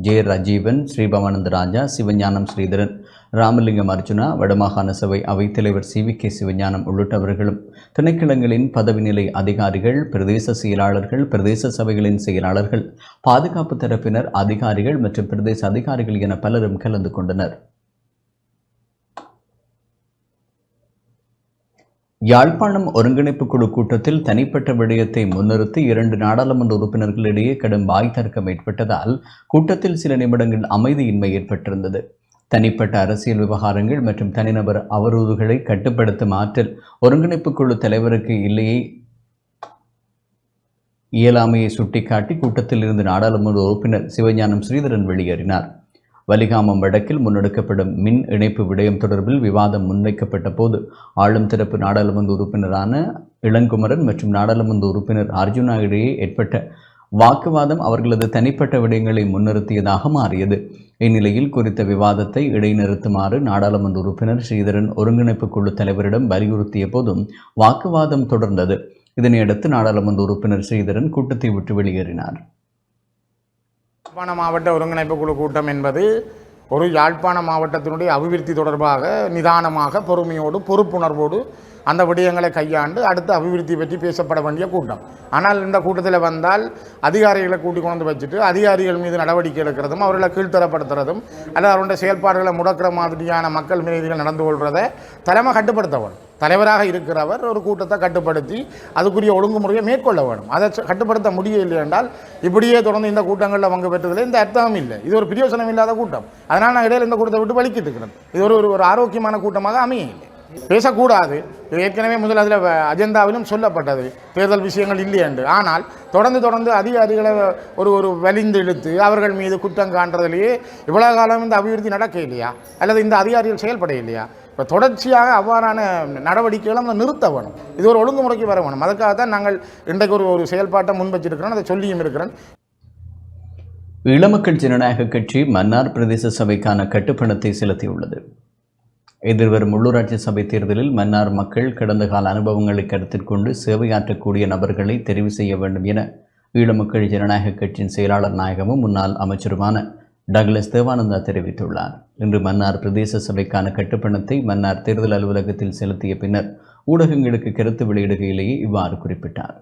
ஜே ரஜீவன், ஸ்ரீபவானந்த ராஜா, சிவஞானம் ஸ்ரீதரன், ராமலிங்கம் அர்ஜுனா, வடமாகாண சபை அவைத்தலைவர் CVK சிவஞானம் உள்ளிட்டவர்களும், திணைக்களங்களின் பதவி நிலை அதிகாரிகள், பிரதேச செயலாளர்கள், பிரதேச சபைகளின் செயலாளர்கள், பாதுகாப்பு தரப்பினர், அதிகாரிகள் மற்றும் பிரதேச அதிகாரிகள் என பலரும் கலந்து கொண்டனர். யாழ்ப்பாணம் ஒருங்கிணைப்பு குழு கூட்டத்தில் தனிப்பட்ட விடயத்தை முன்னிறுத்தி 2 நாடாளுமன்ற உறுப்பினர்களிடையே கடும் வாய் தர்க்கம் ஏற்பட்டதால் கூட்டத்தில் சில நிமிடங்கள் அமைதியின்மை ஏற்பட்டிருந்தது. தனிப்பட்ட அரசியல் விவகாரங்கள் மற்றும் தனிநபர் அவதூறுகளை கட்டுப்படுத்தும் ஆற்றல் ஒருங்கிணைப்பு குழு தலைவருக்கு இயலாமையை சுட்டிக்காட்டி கூட்டத்தில் இருந்து நாடாளுமன்ற உறுப்பினர் சிவஞானம் ஸ்ரீதரன் வெளியேறினார். வலிகாமம் வடக்கில் முன்னெடுக்கப்படும் மின் இணைப்பு விடயம் தொடர்பில் விவாதம் முன்வைக்கப்பட்ட போது ஆளும் தரப்பு நாடாளுமன்ற உறுப்பினரான இளங்குமரன் மற்றும் நாடாளுமன்ற உறுப்பினர் அர்ஜுனா இடையே ஏற்பட்ட வாக்குவாதம் அவர்களது தனிப்பட்ட விடயங்களை முன்னிறுத்தியதாக மாறியது. இந்நிலையில் குறித்த விவாதத்தை இடைநிறுத்துமாறு நாடாளுமன்ற உறுப்பினர் ஸ்ரீதரன் ஒருங்கிணைப்பு குழு தலைவரிடம் வலியுறுத்திய போதும் வாக்குவாதம் தொடர்ந்தது. இதனையடுத்து நாடாளுமன்ற உறுப்பினர் ஸ்ரீதரன் கூட்டத்தை விட்டு வெளியேறினார். யாழ்ப்பாண மாவட்ட ஒருங்கிணைப்பு குழு கூட்டம் என்பது ஒரு யாழ்ப்பாண மாவட்டத்தினுடைய அபிவிருத்தி தொடர்பாக நிதானமாக, பொறுமையோடு, பொறுப்புணர்வோடு அந்த விடயங்களை கையாண்டு அடுத்த அபிவிருத்தி பற்றி பேசப்பட வேண்டிய கூட்டம். ஆனால் இந்த கூட்டத்தில் வந்தால் அதிகாரிகளை கூட்டிக் கொண்டு வச்சுட்டு அதிகாரிகள் மீது நடவடிக்கை எடுக்கிறதும், அவர்களை கீழ்த்தரப்படுத்துறதும், அல்லது அவருடைய செயல்பாடுகளை முடக்கிற மாதிரியான மக்கள் மீதிகள் நடந்து கொள்வதை தலைமை கட்டுப்படுத்த வேணும். தலைவராக இருக்கிறவர் ஒரு கூட்டத்தை கட்டுப்படுத்தி அதுக்குரிய ஒழுங்குமுறையை மேற்கொள்ள வேணும். அதை கட்டுப்படுத்த முடியவில்லை என்றால் இப்படியே தொடர்ந்து இந்த கூட்டங்களில் பங்கு பெற்றதில் இந்த அர்த்தமும் இல்லை. இது ஒரு பிரயோசனம் இல்லாத கூட்டம். அதனால் நான் இடையில இந்த கூட்டத்தை விட்டு வலிக்கிட்டு இருக்கிறேன். இது ஒரு ஆரோக்கியமான கூட்டமாக அமைய இல்லை. பேசக்கூடாது. ஏற்கனவே முதல் அதில் அஜெண்டாவிலும் சொல்லப்பட்டது தேர்தல் விஷயங்கள் இல்லை என்று. ஆனால் தொடர்ந்து அதிகாரிகளை ஒரு வலிந்து இழுத்து அவர்கள் மீது குற்றம் காண்றதிலேயே இவ்வளவு காலம் இந்த அபிவிருத்தி நடக்க இல்லையா, அல்லது இந்த அதிகாரிகள் செயல்பட இல்லையா? இப்போ தொடர்ச்சியாக அவ்வாறான நடவடிக்கைகளை நம்ம நிறுத்த வேணும். இது ஒரு ஒழுங்குமுறைக்கு வர வேணும். அதுக்காகத்தான் நாங்கள் இன்றைக்கு ஒரு செயல்பாட்டை முன்வச்சிருக்கிறோம். அதை சொல்லியும் இருக்கிறேன். ஈழமக்கள் ஜனநாயக கட்சி மன்னார் பிரதேச சபைக்கான கட்டுப்பணத்தை செலுத்தியுள்ளது. எதிர்வரும் உள்ளூராட்சி சபை தேர்தலில் மன்னார் மக்கள் கடந்த கால அனுபவங்களை கருத்தில் கொண்டு சேவையாற்றக்கூடிய நபர்களை தெரிவு செய்ய வேண்டும் என ஈழமக்கள் ஜனநாயக கட்சியின் செயலாளர் நாயகமும் முன்னாள் அமைச்சருமான டக்ளஸ் தேவானந்தா தெரிவித்துள்ளார். இன்று மன்னார் பிரதேச சபைக்கான கட்டுப்பணத்தை மன்னார் தேர்தல் அலுவலகத்தில் செலுத்திய பின்னர் ஊடகங்களுக்கு கருத்து வெளியிடுகையிலேயே இவ்வாறு குறிப்பிட்டார்.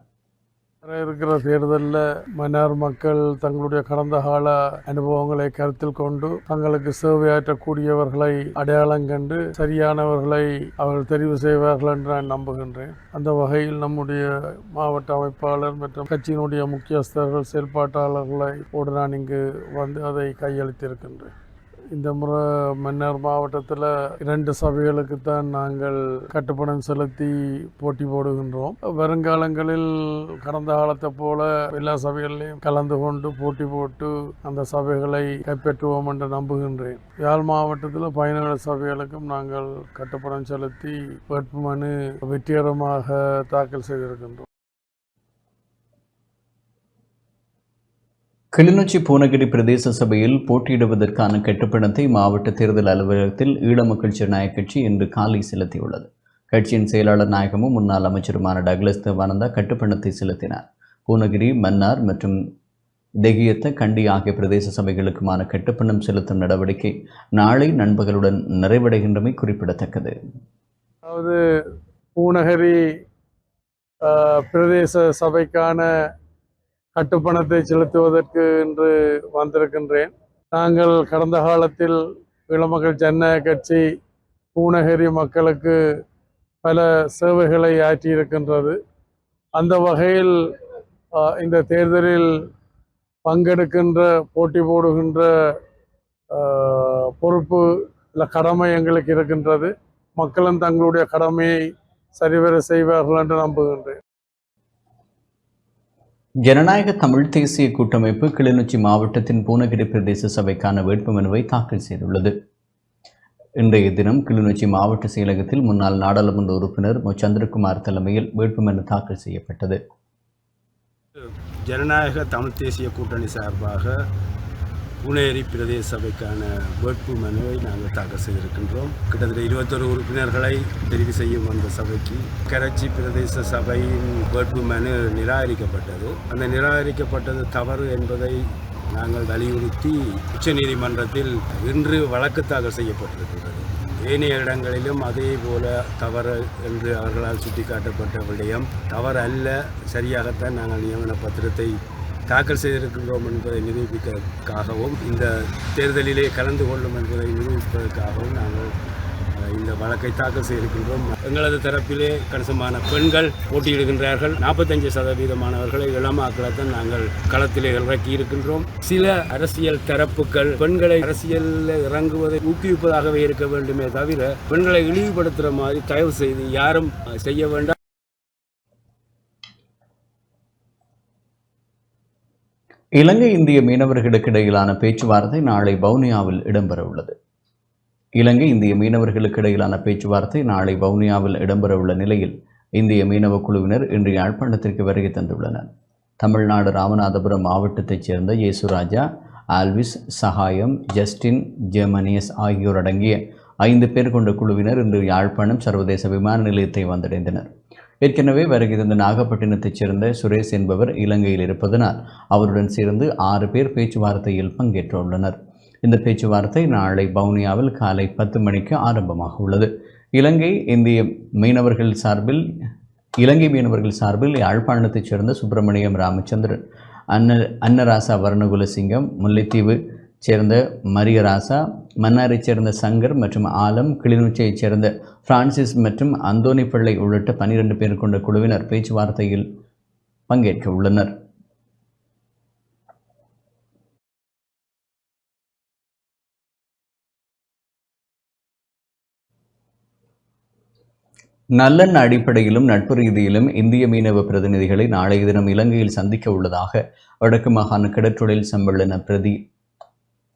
இருக்கிற தேர்தலில் மன்னார் மக்கள் தங்களுடைய கடந்த கால அனுபவங்களை கருத்தில் கொண்டு தங்களுக்கு சேவையாற்றக்கூடியவர்களை அடையாளம் கண்டு சரியானவர்களை அவர்கள் தெரிவு செய்வார்கள் என்று நான் நம்புகின்றேன். அந்த வகையில் நம்முடைய மாவட்ட அமைப்பாளர் மற்றும் கட்சியினுடைய முக்கியஸ்தர்கள், செயல்பாட்டாளர்களை நான் இங்கு வந்து அதை கையளித்திருக்கின்றேன். இந்த முறை மன்னார் மாவட்டத்தில் 2 சபைகளுக்கு தான் நாங்கள் கட்டுப்பணம் செலுத்தி போட்டி போடுகின்றோம். வருங்காலங்களில் கடந்த காலத்தை போல எல்லா சபைகளிலையும் கலந்து கொண்டு போட்டி போட்டு அந்த சபைகளை கைப்பற்றுவோம் என்று நம்புகின்றேன். யாழ் மாவட்டத்தில் 17 சபைகளுக்கும் நாங்கள் கட்டுப்பணம் செலுத்தி வேட்புமனு வெற்றிகரமாக தாக்கல் செய்திருக்கின்றோம். கிளிநொச்சி பூனகிரி பிரதேச சபையில் போட்டியிடுவதற்கான கட்டுப்பணத்தை மாவட்ட தேர்தல் அலுவலகத்தில் ஈழமக்கள் ஜனநாயக கட்சி இன்று காலை செலுத்தியுள்ளது. கட்சியின் செயலாளர் நாயகமும் முன்னாள் அமைச்சருமான டக்ளஸ் தேவானந்தா கட்டுப்பணத்தை செலுத்தினார். பூனகிரி, மன்னார் மற்றும் தெகியத்த, கண்டி ஆகிய பிரதேச சபைகளுக்குமான கட்டுப்பணம் செலுத்தும் நடவடிக்கை நாளை நண்பகலுடன் நிறைவடைகின்றமை குறிப்பிடத்தக்கது. அதாவது பூனகிரி பிரதேச சபைக்கான கட்டுப்பணத்தை செலுத்துவதற்கு இன்று வந்திருக்கின்றேன். நாங்கள் கடந்த காலத்தில் ஈழமக்கள் ஜனநாயக கட்சி பூனகிரி மக்களுக்கு பல சேவைகளை ஆற்றியிருக்கின்றது. அந்த வகையில் இந்த தேர்தலில் பங்கெடுக்கின்ற போட்டி போடுகின்ற பொறுப்பு இல்லை கடமை எங்களுக்கு இருக்கின்றது. மக்களும் தங்களுடைய கடமையை சரிவர செய்வார்கள் என்று நம்புகின்றேன். ஜனநாயக தமிழ் தேசிய கூட்டமைப்பு கிளிநொச்சி மாவட்டத்தின் பூனகிரி பிரதேச சபைக்கான வேட்புமனுவை தாக்கல் செய்துள்ளது. இன்றைய தினம் கிளிநொச்சி மாவட்ட செயலகத்தில் முன்னாள் நாடாளுமன்ற உறுப்பினர் சந்திரகுமார் தலைமையில் வேட்புமனு தாக்கல் செய்யப்பட்டது. ஜனநாயக தமிழ் தேசிய கூட்டணி சார்பாக பூனகிரி பிரதேச சபைக்கான வேட்பு மனுவை நாங்கள் தாக்கல் செய்திருக்கின்றோம். கிட்டத்தட்ட 21 உறுப்பினர்களை தெரிவு செய்யும் அந்த சபைக்கு கரைச்சி பிரதேச சபையின் வேட்பு மனு நிராகரிக்கப்பட்டது. அந்த நிராகரிக்கப்பட்டது தவறு என்பதை நாங்கள் வலியுறுத்தி உச்சநீதிமன்றத்தில் இன்று வழக்கு தாக்கல் செய்யப்பட்டிருக்கின்றது. ஏனைய இடங்களிலும் அதே போல தவறு என்று அவர்களால் சுட்டிக்காட்டப்பட்ட விடயம் தவறு அல்ல, சரியாகத்தான் நாங்கள் நியமன பத்திரத்தை தாக்கல் செய்திருக்கின்றோம் என்பதை நிரூபிப்பதற்காகவும் இந்த தேர்தலிலே கலந்து கொள்ளும் என்பதை நிரூபிப்பதற்காகவும் நாங்கள் இந்த வழக்கை தாக்கல் செய்திருக்கின்றோம். எங்களது தரப்பிலே கணிசமான பெண்கள் போட்டியிடுகின்றார்கள். 45% இளமாக்களைத்தான் நாங்கள் களத்திலே இறக்கி இருக்கின்றோம். சில அரசியல் தரப்புகள் பெண்களை அரசியலில் இறங்குவதை ஊக்குவிப்பதாகவே இருக்க வேண்டுமே தவிர பெண்களை இழிவுபடுத்துகிற மாதிரி தயவு செய்து யாரும் செய்ய வேண்டாம். இலங்கை இந்திய மீனவர்களுக்கு இடையிலான பேச்சுவார்த்தை நாளை வவுனியாவில் இடம்பெற உள்ளது. இலங்கை இந்திய மீனவர்களுக்கு இடையிலான பேச்சுவார்த்தை நாளை வவுனியாவில் இடம்பெறவுள்ள நிலையில் இந்திய மீனவ குழுவினர் இன்று யாழ்ப்பாணத்திற்கு வருகை தந்துள்ளனர். தமிழ்நாடு ராமநாதபுரம் மாவட்டத்தைச் சேர்ந்த இயேசுராஜா, ஆல்விஸ், சகாயம், ஜஸ்டின், ஜெர்மனியஸ் ஆகியோர் அடங்கிய 5 பேர் கொண்ட குழுவினர் இன்று யாழ்ப்பாணம் சர்வதேச விமான நிலையத்தை வந்தடைந்தனர். ஏற்கனவே வருகை தந்த நாகப்பட்டினத்தைச் சேர்ந்த சுரேஷ் என்பவர் இலங்கையில் இருப்பதனால் அவருடன் சேர்ந்து 6 பேர் பேச்சுவார்த்தையில் பங்கேற்றுள்ளனர். இந்த பேச்சுவார்த்தை நாளை வவுனியாவில் காலை 10 மணிக்கு ஆரம்பமாக உள்ளது. இலங்கை மீனவர்கள் சார்பில் யாழ்ப்பாணத்தைச் சேர்ந்த சுப்பிரமணியம் ராமச்சந்திரன், அன்னராசா வர்ணகுலசிங்கம், முல்லைத்தீவு சேர்ந்த மரியராசா, மன்னாரைச் சேர்ந்த சங்கர் மற்றும் ஆலம், கிளிநொச்சியைச் சேர்ந்த பிரான்சிஸ் மற்றும் அந்தோனி பிள்ளை உள்ளிட்ட 12 பேர் கொண்ட குழுவினர் பேச்சுவார்த்தையில் பங்கேற்க உள்ளனர். நல்லெண்ண அடிப்படையிலும் நட்பு ரீதியிலும் இந்திய மீனவ பிரதிநிதிகளை நாளைய தினம் இலங்கையில் சந்திக்க உள்ளதாக வடக்கு மாகாண கடற்றொழில் சம்மேளன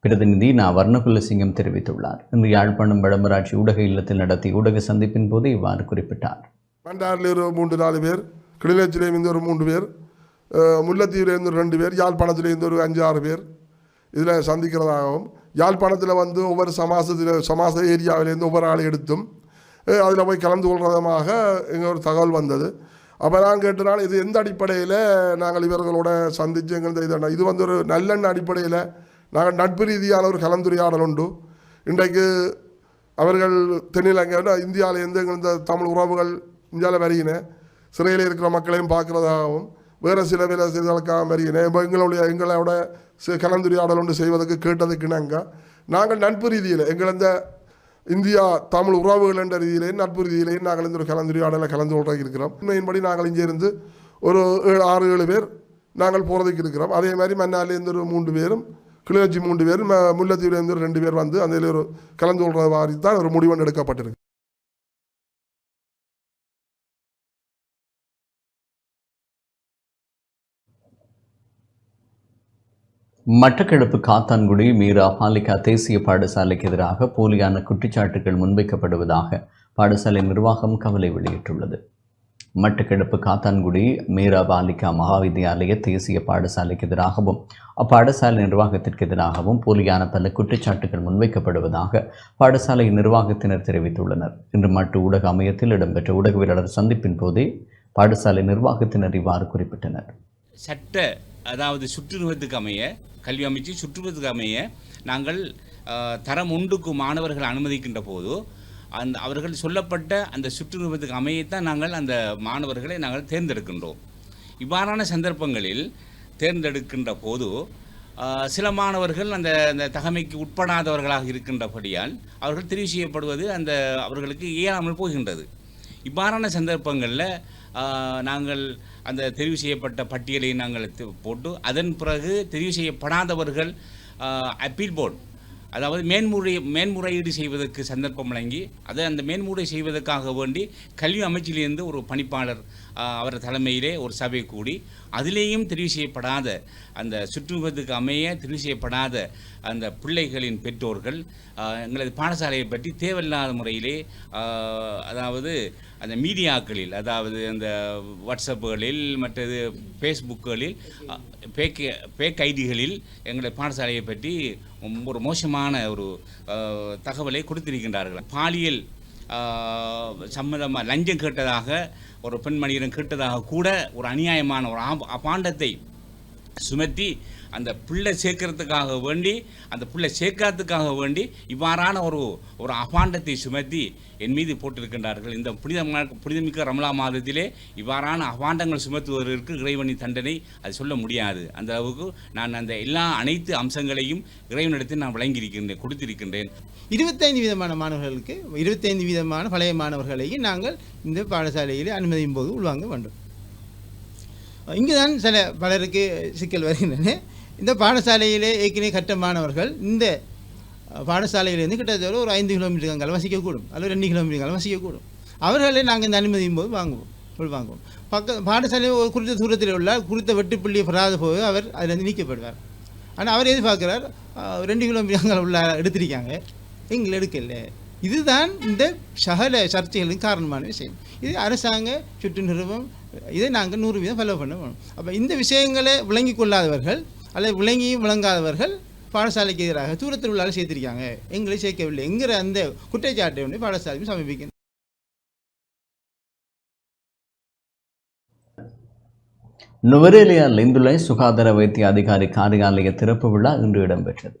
பிரதிநிதி வர்ணகுலசிங்கம் தெரிவித்துள்ளார். இன்று யாழ்ப்பாணம் வடமராட்சி ஊடக இல்லத்தில் நடத்திய ஊடக சந்திப்பின் போது இவ்வாறு குறிப்பிட்டார். மன்னாரில் ஒரு 3-4 பேர், கிளிநொச்சியிலிருந்து ஒரு 3 பேர், முல்லைத்தீவிலிருந்து 2 பேர், யாழ்ப்பாணத்திலிருந்து ஒரு 5-6 பேர் இதில் சந்திக்கிறதாகவும், யாழ்ப்பாணத்தில் வந்து ஒவ்வொரு சமாச ஏரியாவிலேருந்து ஒவ்வொரு ஆளை எடுத்தும் அதில் போய் கலந்து கொள்றதுமாக எங்கள் ஒரு தகவல் வந்தது. அப்போ நான் கேட்டனால இது எந்த அடிப்படையில் நாங்கள் இவர்களோட சந்தித்து எங்கள் இது வந்து ஒரு நல்லெண்ண அடிப்படையில் நாங்கள் நட்பு ரீதியான ஒரு கலந்துரையாடல் உண்டு. இன்றைக்கு அவர்கள் தென்னிலங்கை இந்தியாவிலேருந்து எங்கள் தமிழ் உறவுகள் இந்தியாவில் வருகின, சிறையில் இருக்கிற மக்களையும் பார்க்குறதாகவும், வேறு சில செய்திகளுக்காக வருகின எங்களோட கலந்துரையாடல் ஒன்று செய்வதற்கு கேட்டதுக்கு நாங்கள் நட்பு ரீதியில் எங்கள் இந்த இந்தியா தமிழ் உறவுகள் என்ற ரீதியிலேயும் நட்பு ரீதியிலேயும் நாங்கள் இந்த ஒரு கலந்துரையாடலை கலந்து கொள்ள இருக்கிறோம். உண்மையின்படி நாங்கள் இங்கேருந்து ஒரு 6-7 பேர் நாங்கள் போகிறதுக்கு இருக்கிறோம். அதே மாதிரி மன்னாரிலேருந்து ஒரு 3 பேரும், கிளிநொச்சி 3 பேர், முல்லைத்தீவுலேருந்து 2 பேர் வந்து அதில் ஒரு கலந்து கொள்கிற மாதிரி தான் ஒரு முடிவு எடுக்கப்பட்டிருக்கு. மட்டக்களப்பு காத்தான்குடி மீரா பாலிகா தேசிய பாடசாலைக்கு எதிராக போலியான குற்றச்சாட்டுகள் முன்வைக்கப்படுவதாக பாடசாலை நிர்வாகம் கவலை வெளியிட்டுள்ளது. மட்டக்களப்பு காத்தான்குடி மீரா பாலிகா மகாவித்தியாலய தேசிய பாடசாலைக்கு எதிராகவும் அப்பாடசாலை நிர்வாகத்திற்கு எதிராகவும் போலியான பல குற்றச்சாட்டுகள் முன்வைக்கப்படுவதாக பாடசாலை நிர்வாகத்தினர் தெரிவித்துள்ளனர். இன்று மட்டு ஊடக அமையத்தில் இடம்பெற்ற ஊடகவியலாளர் சந்திப்பின் போதே பாடசாலை நிர்வாகத்தினர் இவ்வாறு குறிப்பிட்டனர். சட்ட அதாவது சுற்றுருவத்துக்கு அமைய கல்வி அமைச்சு சுற்றுருவத்துக்கு அமைய நாங்கள் தரம் 1க்கு மாணவர்கள் அனுமதிக்கின்ற போது அவர்கள் சொல்லப்பட்ட அந்த சுற்றுருவத்துக்கு அமையத்தான் நாங்கள் அந்த மாணவர்களை நாங்கள் தேர்ந்தெடுக்கின்றோம். இவ்வாறான சந்தர்ப்பங்களில் தேர்ந்தெடுக்கின்ற போது சில மாணவர்கள் அந்த தகமைக்கு உட்படாதவர்களாக இருக்கின்றபடியால் அவர்கள் தெரிவு செய்யப்படுவது அவர்களுக்கு இயலாமல் போகின்றது. இவ்வாறான சந்தர்ப்பங்களில் நாங்கள் அந்த தெரிவு செய்யப்பட்ட பட்டியலை நாங்கள் போட்டு அதன் பிறகு தெரிவு செய்யப்படாதவர்கள் அப்பீல் போர்டு அதாவது மேன்முறையீடு செய்வதற்கு சந்தர்ப்பம் வழங்கி அந்த மேன்முறை செய்வதற்காக வேண்டி கல்வி அமைச்சிலிருந்து ஒரு பணிப்பாளர் அவர் தலைமையிலே ஒரு சபை கூடி அதிலேயும் தெரிவு செய்யப்படாத அந்த சுற்றுவத்துக்கு அமைய தெரிவு செய்யப்படாத அந்த பிள்ளைகளின் பெற்றோர்கள் எங்களது பாடசாலையை பற்றி தேவையில்லாத முறையிலே அதாவது அந்த மீடியாக்களில் அதாவது அந்த வாட்ஸ்அப்புகளில் மற்றது ஃபேஸ்புக்குகளில் பேக் ஐடிகளில் எங்களுடைய பாடசாலையை பற்றி ஒரு மோசமான ஒரு தகவலை கொடுத்திருக்கின்றார்கள். பாலியல் சம்மதமாக லஞ்சம் கேட்டதாக ஒரு பெண்மணியிடம் கேட்டதாக கூட ஒரு அநியாயமான ஒரு அபாண்டத்தை சுமத்தி அந்த பிள்ளை சேர்க்கறதுக்காக வேண்டி அந்த பிள்ளை சேர்க்கறதுக்காக வேண்டி இவ்வாறான ஒரு அபாண்டத்தை சுமத்தி என் மீது போட்டிருக்கின்றார்கள். இந்த புனிதமிக்க ரமலா மாதத்திலே இவ்வாறான அபாண்டங்கள் சுமத்துவதற்கு இறைவனின் தண்டனை அது சொல்ல முடியாது. அந்த அளவுக்கு நான் அந்த அனைத்து அம்சங்களையும் இறைவனிடத்தில் நான் வழங்கியிருக்கின்றேன், கொடுத்திருக்கின்றேன். 25 விதமான மாணவர்களுக்கு 25 விதமான பழைய மாணவர்களையும் நாங்கள் இந்த பாடசாலையில் அனுமதியும் போது உள்வாங்க வேண்டும். இங்கு தான் பலருக்கு சிக்கல் வருகின்றன. இந்த பாடசாலையிலே ஏற்கனவே கற்ற மாணவர்கள் இந்த பாடசாலையிலிருந்து கிட்டத்தட்ட ஒரு 5 கிலோமீட்டர்கள் வசிக்கக்கூடும் அல்லது 2 கிலோமீட்டர்கள் வசிக்கக்கூடும். அவர்களை நாங்கள் இந்த அனுமதியும் போது உள்வாங்குவோம். பாடசாலை ஒரு குறித்த தூரத்தில் உள்ள குறித்த வெட்டுப்புள்ளியை பெறாத போது அவர் அதிலிருந்து நீக்கப்படுவார். ஆனால் அவர் எதிர்பார்க்கிறார் 2 கிலோமீட்டர்கள் உள்ள எடுத்திருக்காங்க, எங்களை எடுக்கல. இதுதான் இந்த சகல சர்ச்சைகளுக்கு காரணமான விஷயம். இது அரசாங்க சுற்று நிறுவனம் இதை நாங்கள் 100% ஃபாலோ பண்ண வேணும். அப்போ இந்த விஷயங்களை விளங்கி கொள்ளாதவர்கள் அல்லது விளங்கியும் விளங்காதவர்கள் பாடசாலைக்கு எதிராக தூரத்தில் உள்ளால் சேர்த்திருக்காங்க, எங்களை சேர்க்கவில்லை என்கிற அந்த குற்றச்சாட்டை வந்து பாடசாலையும் சமர்ப்பிக்கணும். நுவரேலியா லிந்துலை சுகாதார வைத்திய அதிகாரி காரியாலய திறப்பு விழா இன்று இடம்பெற்றது.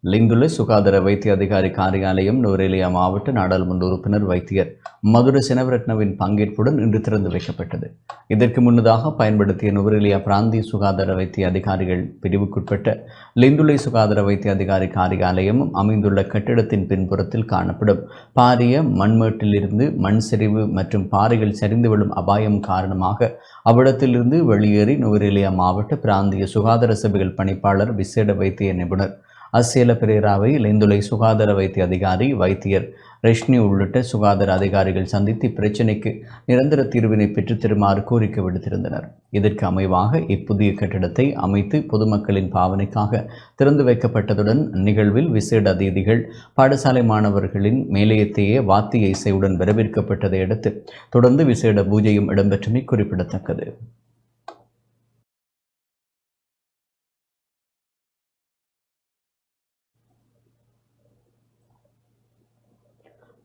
லிந்துலை சுகாதார வைத்திய அதிகாரி காரியாலயம் நுவரேலியா மாவட்ட நாடாளுமன்ற உறுப்பினர் வைத்தியர் மதுரை செனவரட்னவின் பங்கேற்புடன் இன்று திறந்து வைக்கப்பட்டது. இதற்கு முன்னதாக பயன்படுத்திய நுவரேலியா பிராந்திய சுகாதார வைத்திய அதிகாரிகள் பிரிவுக்குட்பட்ட லிந்துலை சுகாதார வைத்திய அதிகாரி காரியாலயமும் அமைந்துள்ள கட்டிடத்தின் பின்புறத்தில் காணப்படும் பாரிய மண்மேட்டிலிருந்து மண் சரிவு மற்றும் பாறைகள் சரிந்து விழும் அபாயம் காரணமாக அவ்விடத்திலிருந்து வெளியேறி நுவரேலியா மாவட்ட பிராந்திய சுகாதார சபைகள் பணிப்பாளர் விசேட வைத்திய நிபுணர் அசேல பெரேராவை லிந்துலை சுகாதார வைத்திய அதிகாரி வைத்தியர் ரெஷ்னி உள்ளிட்ட சுகாதார அதிகாரிகள் சந்தித்து இப்பிரச்சினைக்கு நிரந்தர தீர்வினை பெற்றுத்தருமாறு கோரிக்கை விடுத்திருந்தனர். இதற்கு அமைவாக இப்புதிய கட்டிடத்தை அமைத்து பொதுமக்களின் பாவனைக்காக திறந்து வைக்கப்பட்டதுடன் நிகழ்வில் விசேட அதிதிகள் பாடசாலை மாணவர்களின் மேலையத்தையே வாத்திய இசையுடன் வரவேற்கப்பட்டதை அடுத்து தொடர்ந்து விசேட பூஜையும் இடம்பெற்றமை குறிப்பிடத்தக்கது.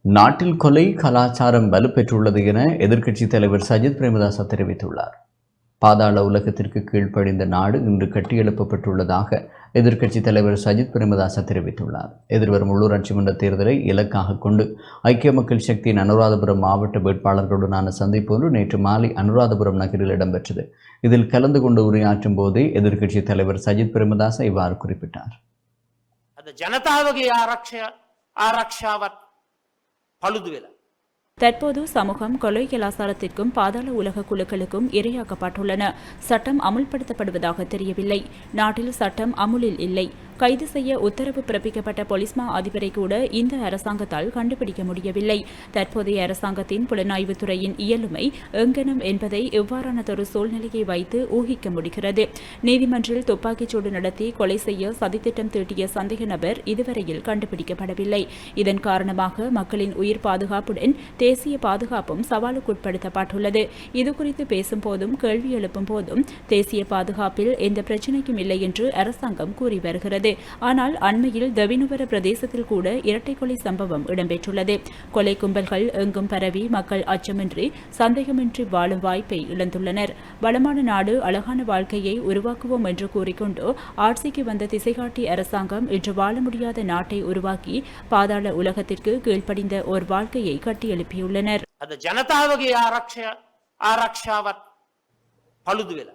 நாட்டில் கொலை கலாச்சாரம் வலுப்பெற்றுள்ளது என எதிர்க்கட்சித் தலைவர் சஜித் பிரேமதாச தெரிவித்துள்ளார். பாதாள உலகத்திற்கு கீழ்ப்படிந்த நாடு இன்று கட்டியெழுப்பப்பட்டுள்ளதாக எதிர்க்கட்சித் தலைவர் சஜித் பிரேமதாச தெரிவித்துள்ளார். எதிர்வரும் உள்ளூராட்சி மன்ற தேர்தலை இலக்காக கொண்டு ஐக்கிய மக்கள் சக்தியின் அனுராதபுரம் மாவட்ட வேட்பாளர்களுடனான சந்திப்பு ஒன்று நேற்று மாலை அனுராதபுரம் நகரில் இடம்பெற்றது. இதில் கலந்து கொண்டு உரையாற்றும் போதே எதிர்க்கட்சித் தலைவர் சஜித் பிரேமதாச இவ்வாறு குறிப்பிட்டார். ஜனதாவගේ ආරක්ෂාවත් paludu වෙලා தற்போது சமூகம் கொலை கலாசாரத்திற்கும் பாதாள உலக குழுக்களுக்கும் இரையாக்கப்பட்டுள்ளன. சட்டம் அமுல்படுத்தப்படுவதாக தெரியவில்லை. நாட்டில் சட்டம் அமுலில் இல்லை. கைது செய்ய உத்தரவு பிறப்பிக்கப்பட்ட பொலிஸ்மா அதிபரை கூட இந்த அரசாங்கத்தால் கண்டுபிடிக்க முடியவில்லை. தற்போதைய அரசாங்கத்தின் புலனாய்வுத்துறையின் இயலுமை எங்கனம் என்பதை இவ்வாறானதொரு சூழ்நிலையை வைத்து ஊகிக்க முடிகிறது. நீதிமன்றில் துப்பாக்கிச்சூடு நடத்தி கொலை செய்ய சதித்திட்டம் தீட்டிய சந்தேக நபர் இதுவரையில் கண்டுபிடிக்கப்படவில்லை. இதன் காரணமாக மக்களின் உயிர் பாதுகாப்புடன் தேசிய பாதுகாப்பும் சவாலுக்குட்படுத்தப்பட்டுள்ளது. இதுகுறித்து பேசும் போதும் கேள்வி எழுப்பும் போதும் தேசிய பாதுகாப்பில் எந்த பிரச்சினைக்கும் இல்லை என்று அரசாங்கம் கூறி வருகிறது. ஆனால் அண்மையில் தவினுவர பிரதேசத்தில் கூட இரட்டை கொலை சம்பவம் இடம்பெற்றுள்ளது. கொலை கும்பல்கள் எங்கும் பரவி மக்கள் அச்சமின்றி சந்தேகமின்றி வாழும் வாய்ப்பை இழந்துள்ளனர். வளமான நாடு அழகான வாழ்க்கையை உருவாக்குவோம் என்று கூறிக்கொண்டு ஆட்சிக்கு வந்த திசைகாட்டி அரசாங்கம் இன்று வாழ முடியாத நாட்டை உருவாக்கி பாதாள உலகத்திற்கு கீழ்ப்படிந்த ஒரு வாழ்க்கையை கட்டியெழுப்பியுள்ளனர். අද ජනතාවගේ ආරක්ෂාවත් පළුදු වෙලා.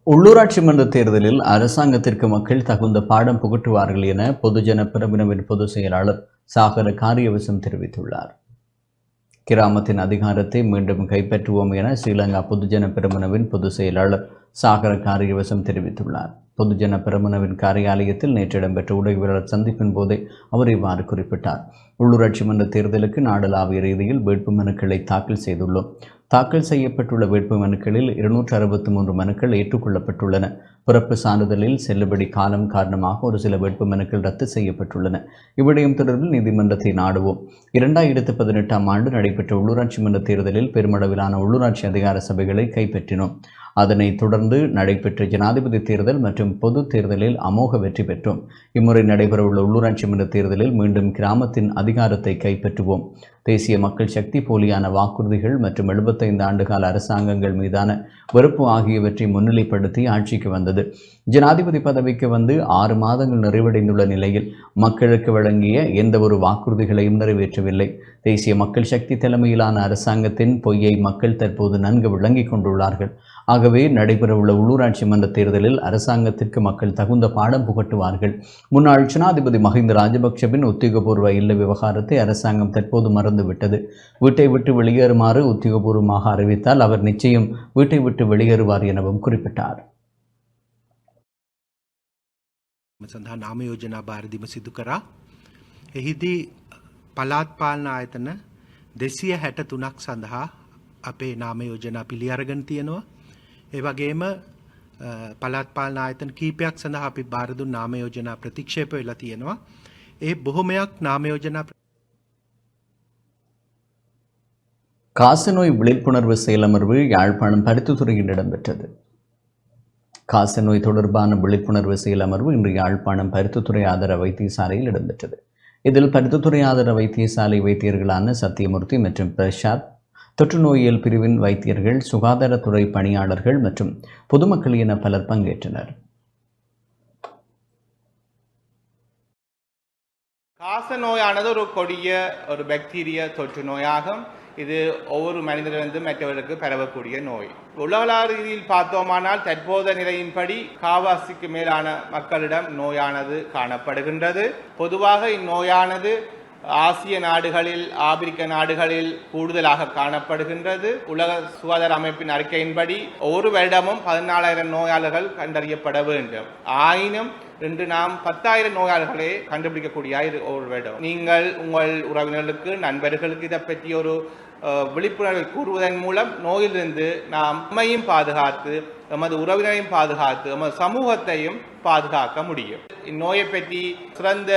உள்ளூராட்சி மன்ற தேர்தலில் அரசாங்கத்திற்கு மக்கள் தகுந்த பாடம் புகட்டுவார்கள் என பொதுஜன பெரமுனவின் பொதுச் செயலாளர் சாகர காரியவசம் தெரிவித்துள்ளார். கிராமத்தின் அதிகாரத்தை மீண்டும் கைப்பற்றுவோம் என ஸ்ரீலங்கா பொதுஜன பெரமுனவின் பொதுச் செயலாளர் சாகர காரியவசம் தெரிவித்துள்ளார். பொதுஜன பெரமுனவின் காரியாலயத்தில் நேற்று இடம்பெற்ற ஊடகவியலாளர் சந்திப்பின் போதே அவர் இவ்வாறு குறிப்பிட்டார். உள்ளூராட்சி மன்ற தேர்தலுக்கு நாடளாவிய ரீதியில் வேட்புமனுக்களை தாக்கல் செய்துள்ளோம். தாக்கல் செய்யப்பட்டுள்ள வேட்புமனுக்களில் 263 மனுக்கள் ஏற்றுக்கொள்ளப்பட்டுள்ளன. பிறப்பு சான்றிதழில் செல்லுபடி காலம் காரணமாக ஒரு சில வேட்புமனுக்கள் ரத்து செய்யப்பட்டுள்ளன. இவ்விடயம் தொடர்பில் நீதிமன்றத்தை நாடுவோம். 2018 ஆண்டு நடைபெற்ற உள்ளூராட்சி மன்ற தேர்தலில் பெருமளவிலான உள்ளூராட்சி அதிகார சபைகளை கைப்பற்றினோம். அதனைத் தொடர்ந்து நடைபெற்ற ஜனாதிபதி தேர்தல் மற்றும் பொது தேர்தலில் அமோக வெற்றி பெற்றோம். இம்முறை நடைபெறவுள்ள உள்ளூராட்சி மன்ற தேர்தலில் மீண்டும் கிராமத்தின் அதிகாரத்தை கைப்பற்றுவோம். தேசிய மக்கள் சக்தி போலியான வாக்குறுதிகள் மற்றும் 75 ஆண்டுகால அரசாங்கங்கள் மீதான வெறுப்பு ஆகியவற்றை முன்னிலைப்படுத்தி ஆட்சிக்கு வந்தது. ஜனாதிபதி பதவிக்கு வந்து 6 மாதங்கள் நிறைவடைந்துள்ள நிலையில் மக்களுக்கு வழங்கிய எந்த ஒரு வாக்குறுதிகளையும் நிறைவேற்றவில்லை. தேசிய மக்கள் சக்தி தலைமையிலான அரசாங்கத்தின் பொய்யை மக்கள் தற்போது நன்கு விளங்கிக் கொண்டுள்ளார்கள். ஆகவே நடைபெறவுள்ள உள்ளூராட்சி மன்ற தேர்தலில் அரசாங்கத்திற்கு மக்கள் தகுந்த பாடம் புகட்டுவார்கள். முன்னாள் ஜனாதிபதி மஹிந்த ராஜபக்ஷவின் உத்தியோகபூர்வ இல்ல விவகாரத்தை அரசாங்கம் தற்போது மறந்துவிட்டது. வீட்டை விட்டு வெளியேறுமாறு உத்தியோகபூர்வமாக அறிவித்தால் அவர் நிச்சயம் வீட்டை விட்டு வெளியேறுவார் எனவும் குறிப்பிட்டார். සඳහා නාම යෝජනා භාරදීම සිදු කරා. එහිදී පළාත් පාලන ආයතන 263ක් සඳහා අපේ නාම යෝජනා පිළි අරගෙන තියෙනවා. ඒ වගේම පළාත් පාලන ආයතන කීපයක් සඳහා අපි භාර දුන් නාම යෝජනා ප්‍රතික්ෂේප වෙලා තියෙනවා. ඒ බොහොමයක් නාම යෝජනා காசநோய் விழிப்புணர்வு செயலமர்வு யாழ்ப்பாணம் பருத்தித்துறையில் இடம்பெற்றது. காசநோய் தொடர்பான விழிப்புணர்வு செயலமர்வு இன்று யாழ்ப்பாணம் பருத்தித்துறை ஆதார வைத்தியசாலையில் இடம்பெற்றது. இதில் பருத்தித்துறை ஆதார வைத்தியசாலை வைத்தியர்களான சத்தியமூர்த்தி மற்றும் பிரசாத், தொற்று நோயியல் பிரிவின் வைத்தியர்கள், சுகாதாரத்துறை பணியாளர்கள் மற்றும் பொதுமக்கள் என பலர் பங்கேற்றனர். காசநோயானது ஒரு கொடிய ஒரு பாக்டீரிய தொற்று நோயாகும். இது ஒவ்வொரு மனிதனிலிருந்து மற்றவருக்கு பரவக்கூடிய நோய். உலகளாவிய ரீதியில் பார்த்தோமானால் தற்போதைய நிலையின்படி காவாசிக்கு மேலான மக்களிடம் நோயானது காணப்படுகின்றது. பொதுவாக இந்நோயானது ஆசிய நாடுகளில், ஆப்பிரிக்க நாடுகளில் கூடுதலாக காணப்படுகின்றது. உலக சுகாதார அமைப்பின் அறிக்கையின்படி ஒவ்வொரு வருடமும் 14,000 நோயாளர்கள் கண்டறியப்பட வேண்டும். ஆயினும் இன்று நாம் 10,000 நோயாளர்களை கண்டுபிடிக்கக்கூடிய ஒவ்வொரு வருடம். நீங்கள் உங்கள் உறவினர்களுக்கு, நண்பர்களுக்கு இதை பற்றி ஒரு விழிப்புணர்வை கூறுவதன் மூலம் நோயிலிருந்து நாம் நம்மையும் பாதுகாத்து, எமது உறவினரையும் பாதுகாத்து, எமது சமூகத்தையும் பாதுகாக்க முடியும். இந்நோயை பற்றி சிறந்த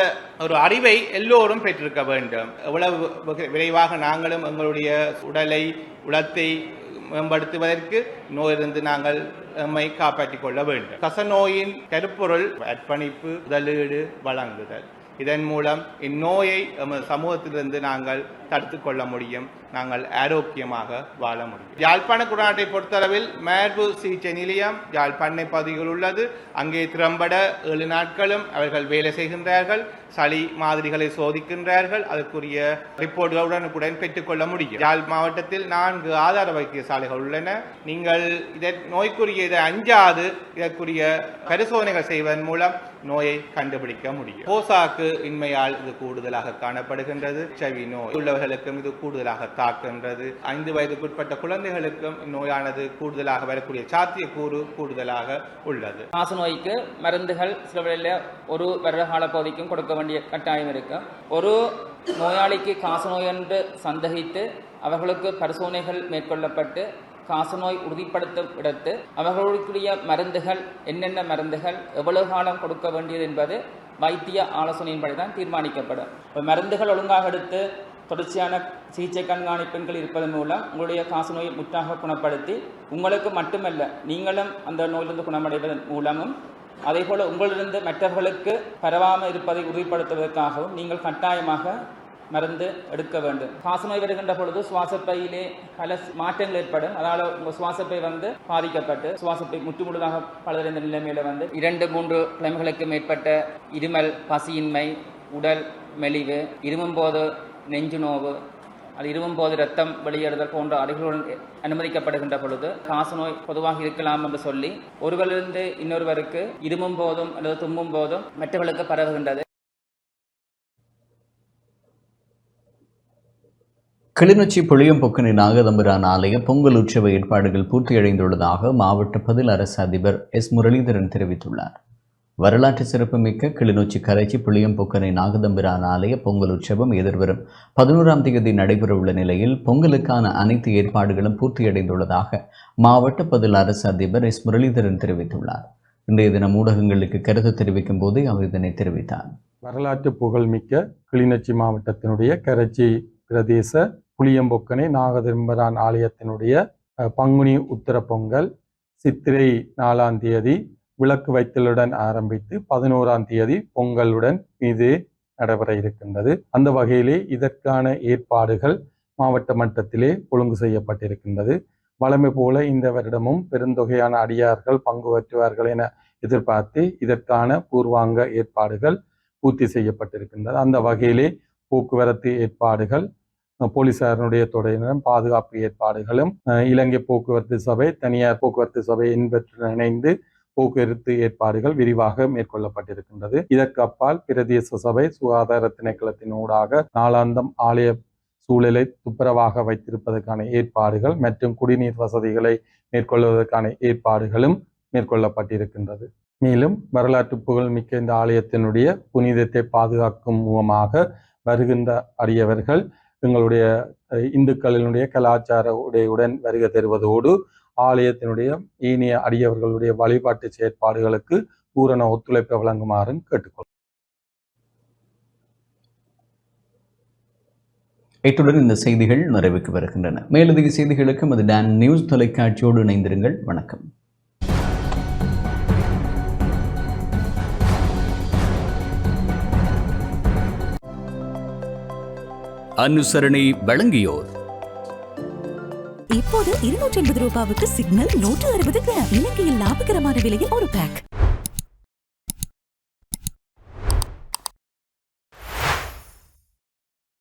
ஒரு அறிவை எல்லோரும் பெற்றிருக்க வேண்டும். எவ்வளவு விரைவாக நாங்களும் எங்களுடைய உடலை, உளத்தை மேம்படுத்துவதற்கு நோயிலிருந்து நாங்கள் நம்மை காப்பாற்றிக் கொள்ள வேண்டும். கசநோயின் கருப்பொருள் அர்ப்பணிப்பு, முதலீடு, வழங்குதல். இதன் மூலம் இந்நோயை எமது சமூகத்திலிருந்து நாங்கள் தடுத்து கொள்ள முடியும். நாங்கள் ஆரோக்கியமாக வாழ முடியும். யாழ்ப்பாண குடாநாட்டை பொறுத்தளவில் மார்பு சிகிச்சை நிலையம் யாழ்ப்பாணை பகுதியில் உள்ளது. அங்கே திறம்பட 7 நாட்களும் அவர்கள் வேலை செய்கின்றார்கள். சளி மாதிரிகளை சோதிக்கின்றார்கள். அதற்குரிய ரிப்போர்ட்டுகள் உடனுக்குடன் பெற்றுக்கொள்ள முடியும். யாழ் மாவட்டத்தில் 4 ஆதார வைத்தியசாலைகள் உள்ளன. நீங்கள் நோய்க்குரிய இதை அஞ்சாது இதற்குரிய பரிசோதனைகள் செய்வதன் மூலம் நோயை கண்டுபிடிக்க முடியும். போசாக்கு இன்மையால் இது கூடுதலாக காணப்படுகின்றது. செவி நோய் உள்ளவர்களுக்கும் இது கூடுதலாக தாக்குகின்றது. 5 வயதுக்குட்பட்ட குழந்தைகளுக்கும் இந்நோயானது கூடுதலாக வரக்கூடிய சாத்தியக்கூறு கூடுதலாக உள்ளது. காசநோய்க்கு மருந்துகள் சில வேளையில் ஒரு வருட கால பகுதிக்கும் கொடுக்க வேண்டிய கட்டாயம் இருக்கு. ஒரு நோயாளிக்கு காசநோய் என்று சந்தேகித்து அவர்களுக்கு பரிசோதனைகள் மேற்கொள்ளப்பட்டு காசநோய் உறுதிப்படுத்தும் இடத்து அவர்களுக்குரிய மருந்துகள் என்னென்ன மருந்துகள் எவ்வளவு காலம் கொடுக்க வேண்டியது என்பது வைத்திய ஆலோசனையின்படி தான் தீர்மானிக்கப்படும். மருந்துகள் ஒழுங்காக எடுத்து தொடர்ச்சியான சிகிச்சை கண்காணிப்புகள் இருப்பதன் மூலம் உங்களுடைய காசநோயை முற்றாக குணப்படுத்தி உங்களுக்கு மட்டுமல்ல நீங்களும் அந்த நோயிலிருந்து குணமடைவதன் மூலமும் அதேபோல உங்களிலிருந்து மற்றவர்களுக்கு பரவாமல் இருப்பதை உறுதிப்படுத்துவதற்காகவும் நீங்கள் கட்டாயமாக மருந்து எடுக்க வேண்டும். காசநோய் வருகின்ற பொழுது சுவாசப்பையிலே பல மாற்றங்கள் ஏற்படும். அதனால் உங்கள் சுவாசப்பை பாதிக்கப்பட்டு சுவாசப்பை முற்றுமுழுதாக பலதறிந்த நிலைமையில 2-3 கிழமைகளுக்கு மேற்பட்ட இருமல், பசியின்மை, உடல் மெலிவு, இருமும் போது நெஞ்சு நோவு, அது இருமும் போது ரத்தம் வெளியேறுதல் போன்ற அறிகுறிகளுடன் அனுமதிக்கப்படுகின்ற பொழுது காசநோய் பொதுவாக இருக்கலாம் என்று சொல்லி ஒருவரிலிருந்து இன்னொருவருக்கு இருமும் போதும் அல்லது தும்மும் போதும் மற்றவர்களுக்கு பரவுகின்றது. கிளிநொச்சி புளியம்பொக்கனி நாகதம்பிரான் ஆலய பொங்கல் உற்சவ ஏற்பாடுகள் பூர்த்தியடைந்துள்ளதாக மாவட்ட பதில் அரசு அதிபர் எஸ். முரளிதரன் தெரிவித்துள்ளார். வரலாற்று சிறப்புமிக்க கிளிநொச்சி கரைச்சி புளியம்பொக்கனி நாகதம்பிரான் ஆலய பொங்கல் உற்சவம் எதிர்வரும் 11ஆம் தேதி நடைபெறவுள்ள நிலையில் பொங்கலுக்கான அனைத்து ஏற்பாடுகளும் பூர்த்தியடைந்துள்ளதாக மாவட்ட பதில் அரசு அதிபர் எஸ். முரளிதரன் தெரிவித்துள்ளார். இன்றைய தினம் ஊடகங்களுக்கு கருத்து தெரிவிக்கும் போதே அவர் இதனை தெரிவித்தார். வரலாற்று புகழ்மிக்க கிளிநொச்சி மாவட்டத்தினுடைய கரைச்சி பிரதேச புளியம்பொக்கனை நாகதம்பிரான் ஆலயத்தினுடைய பங்குனி உத்தர பொங்கல் சித்திரை 4ஆம் தேதி விளக்கு வைத்தலுடன் ஆரம்பித்து 11ஆம் தேதி பொங்கலுடன் இது நடைபெற இருக்கின்றது. அந்த வகையிலே இதற்கான ஏற்பாடுகள் மாவட்ட மட்டத்திலே ஒழுங்கு செய்யப்பட்டிருக்கின்றது. வழமை போல இந்த வருடமும் பெருந்தொகையான அடியார்கள் பங்கு பெற்றுவார்கள் என எதிர்பார்த்து இதற்கான பூர்வாங்க ஏற்பாடுகள் பூர்த்தி செய்யப்பட்டிருக்கின்றது. அந்த வகையிலே போக்குவரத்து ஏற்பாடுகள், போலீசாரனுடைய துறையினரும் பாதுகாப்பு ஏற்பாடுகளும், இலங்கை போக்குவரத்து சபை, தனியார் போக்குவரத்து சபை என்பவற்றுடன் இணைந்து போக்குவரத்து ஏற்பாடுகள் விரிவாக மேற்கொள்ளப்பட்டிருக்கின்றது. இதற்கு அப்பால் பிரதேச சபை சுகாதார திணைக்களத்தின் ஊடாக நாளாந்தம் ஆலய சூழலை துப்புரவாக வைத்திருப்பதற்கான ஏற்பாடுகள் மற்றும் குடிநீர் வசதிகளை மேற்கொள்வதற்கான ஏற்பாடுகளும் மேற்கொள்ளப்பட்டிருக்கின்றது. மேலும் வரலாற்று புகழ்மிக்க இந்த ஆலயத்தினுடைய புனிதத்தை பாதுகாக்கும் முகமாக வருகின்ற அடியவர்கள் எங்களுடைய இந்துக்களினுடைய கலாச்சார உடையுடன் வருகை தருவதோடு ஆலயத்தினுடைய ஏனைய அடியவர்களுடைய வழிபாட்டு செயற்பாடுகளுக்கு பூரண ஒத்துழைப்பை வழங்குமாறும் கேட்டுக்கொள்கிறோம். இத்துடன் இந்த செய்திகள் நிறைவுக்கு வருகின்றன. மேலதிக செய்திகளுக்கு அது டான் நியூஸ் தொலைக்காட்சியோடு இணைந்திருங்கள். வணக்கம். அனுசரணை வழங்கியோர். இப்போது 280 ரூபாவுக்கு சிக்னல் 160 கிராம். இலங்கையில் லாபகரமான விலையில் ஒரு பேக்.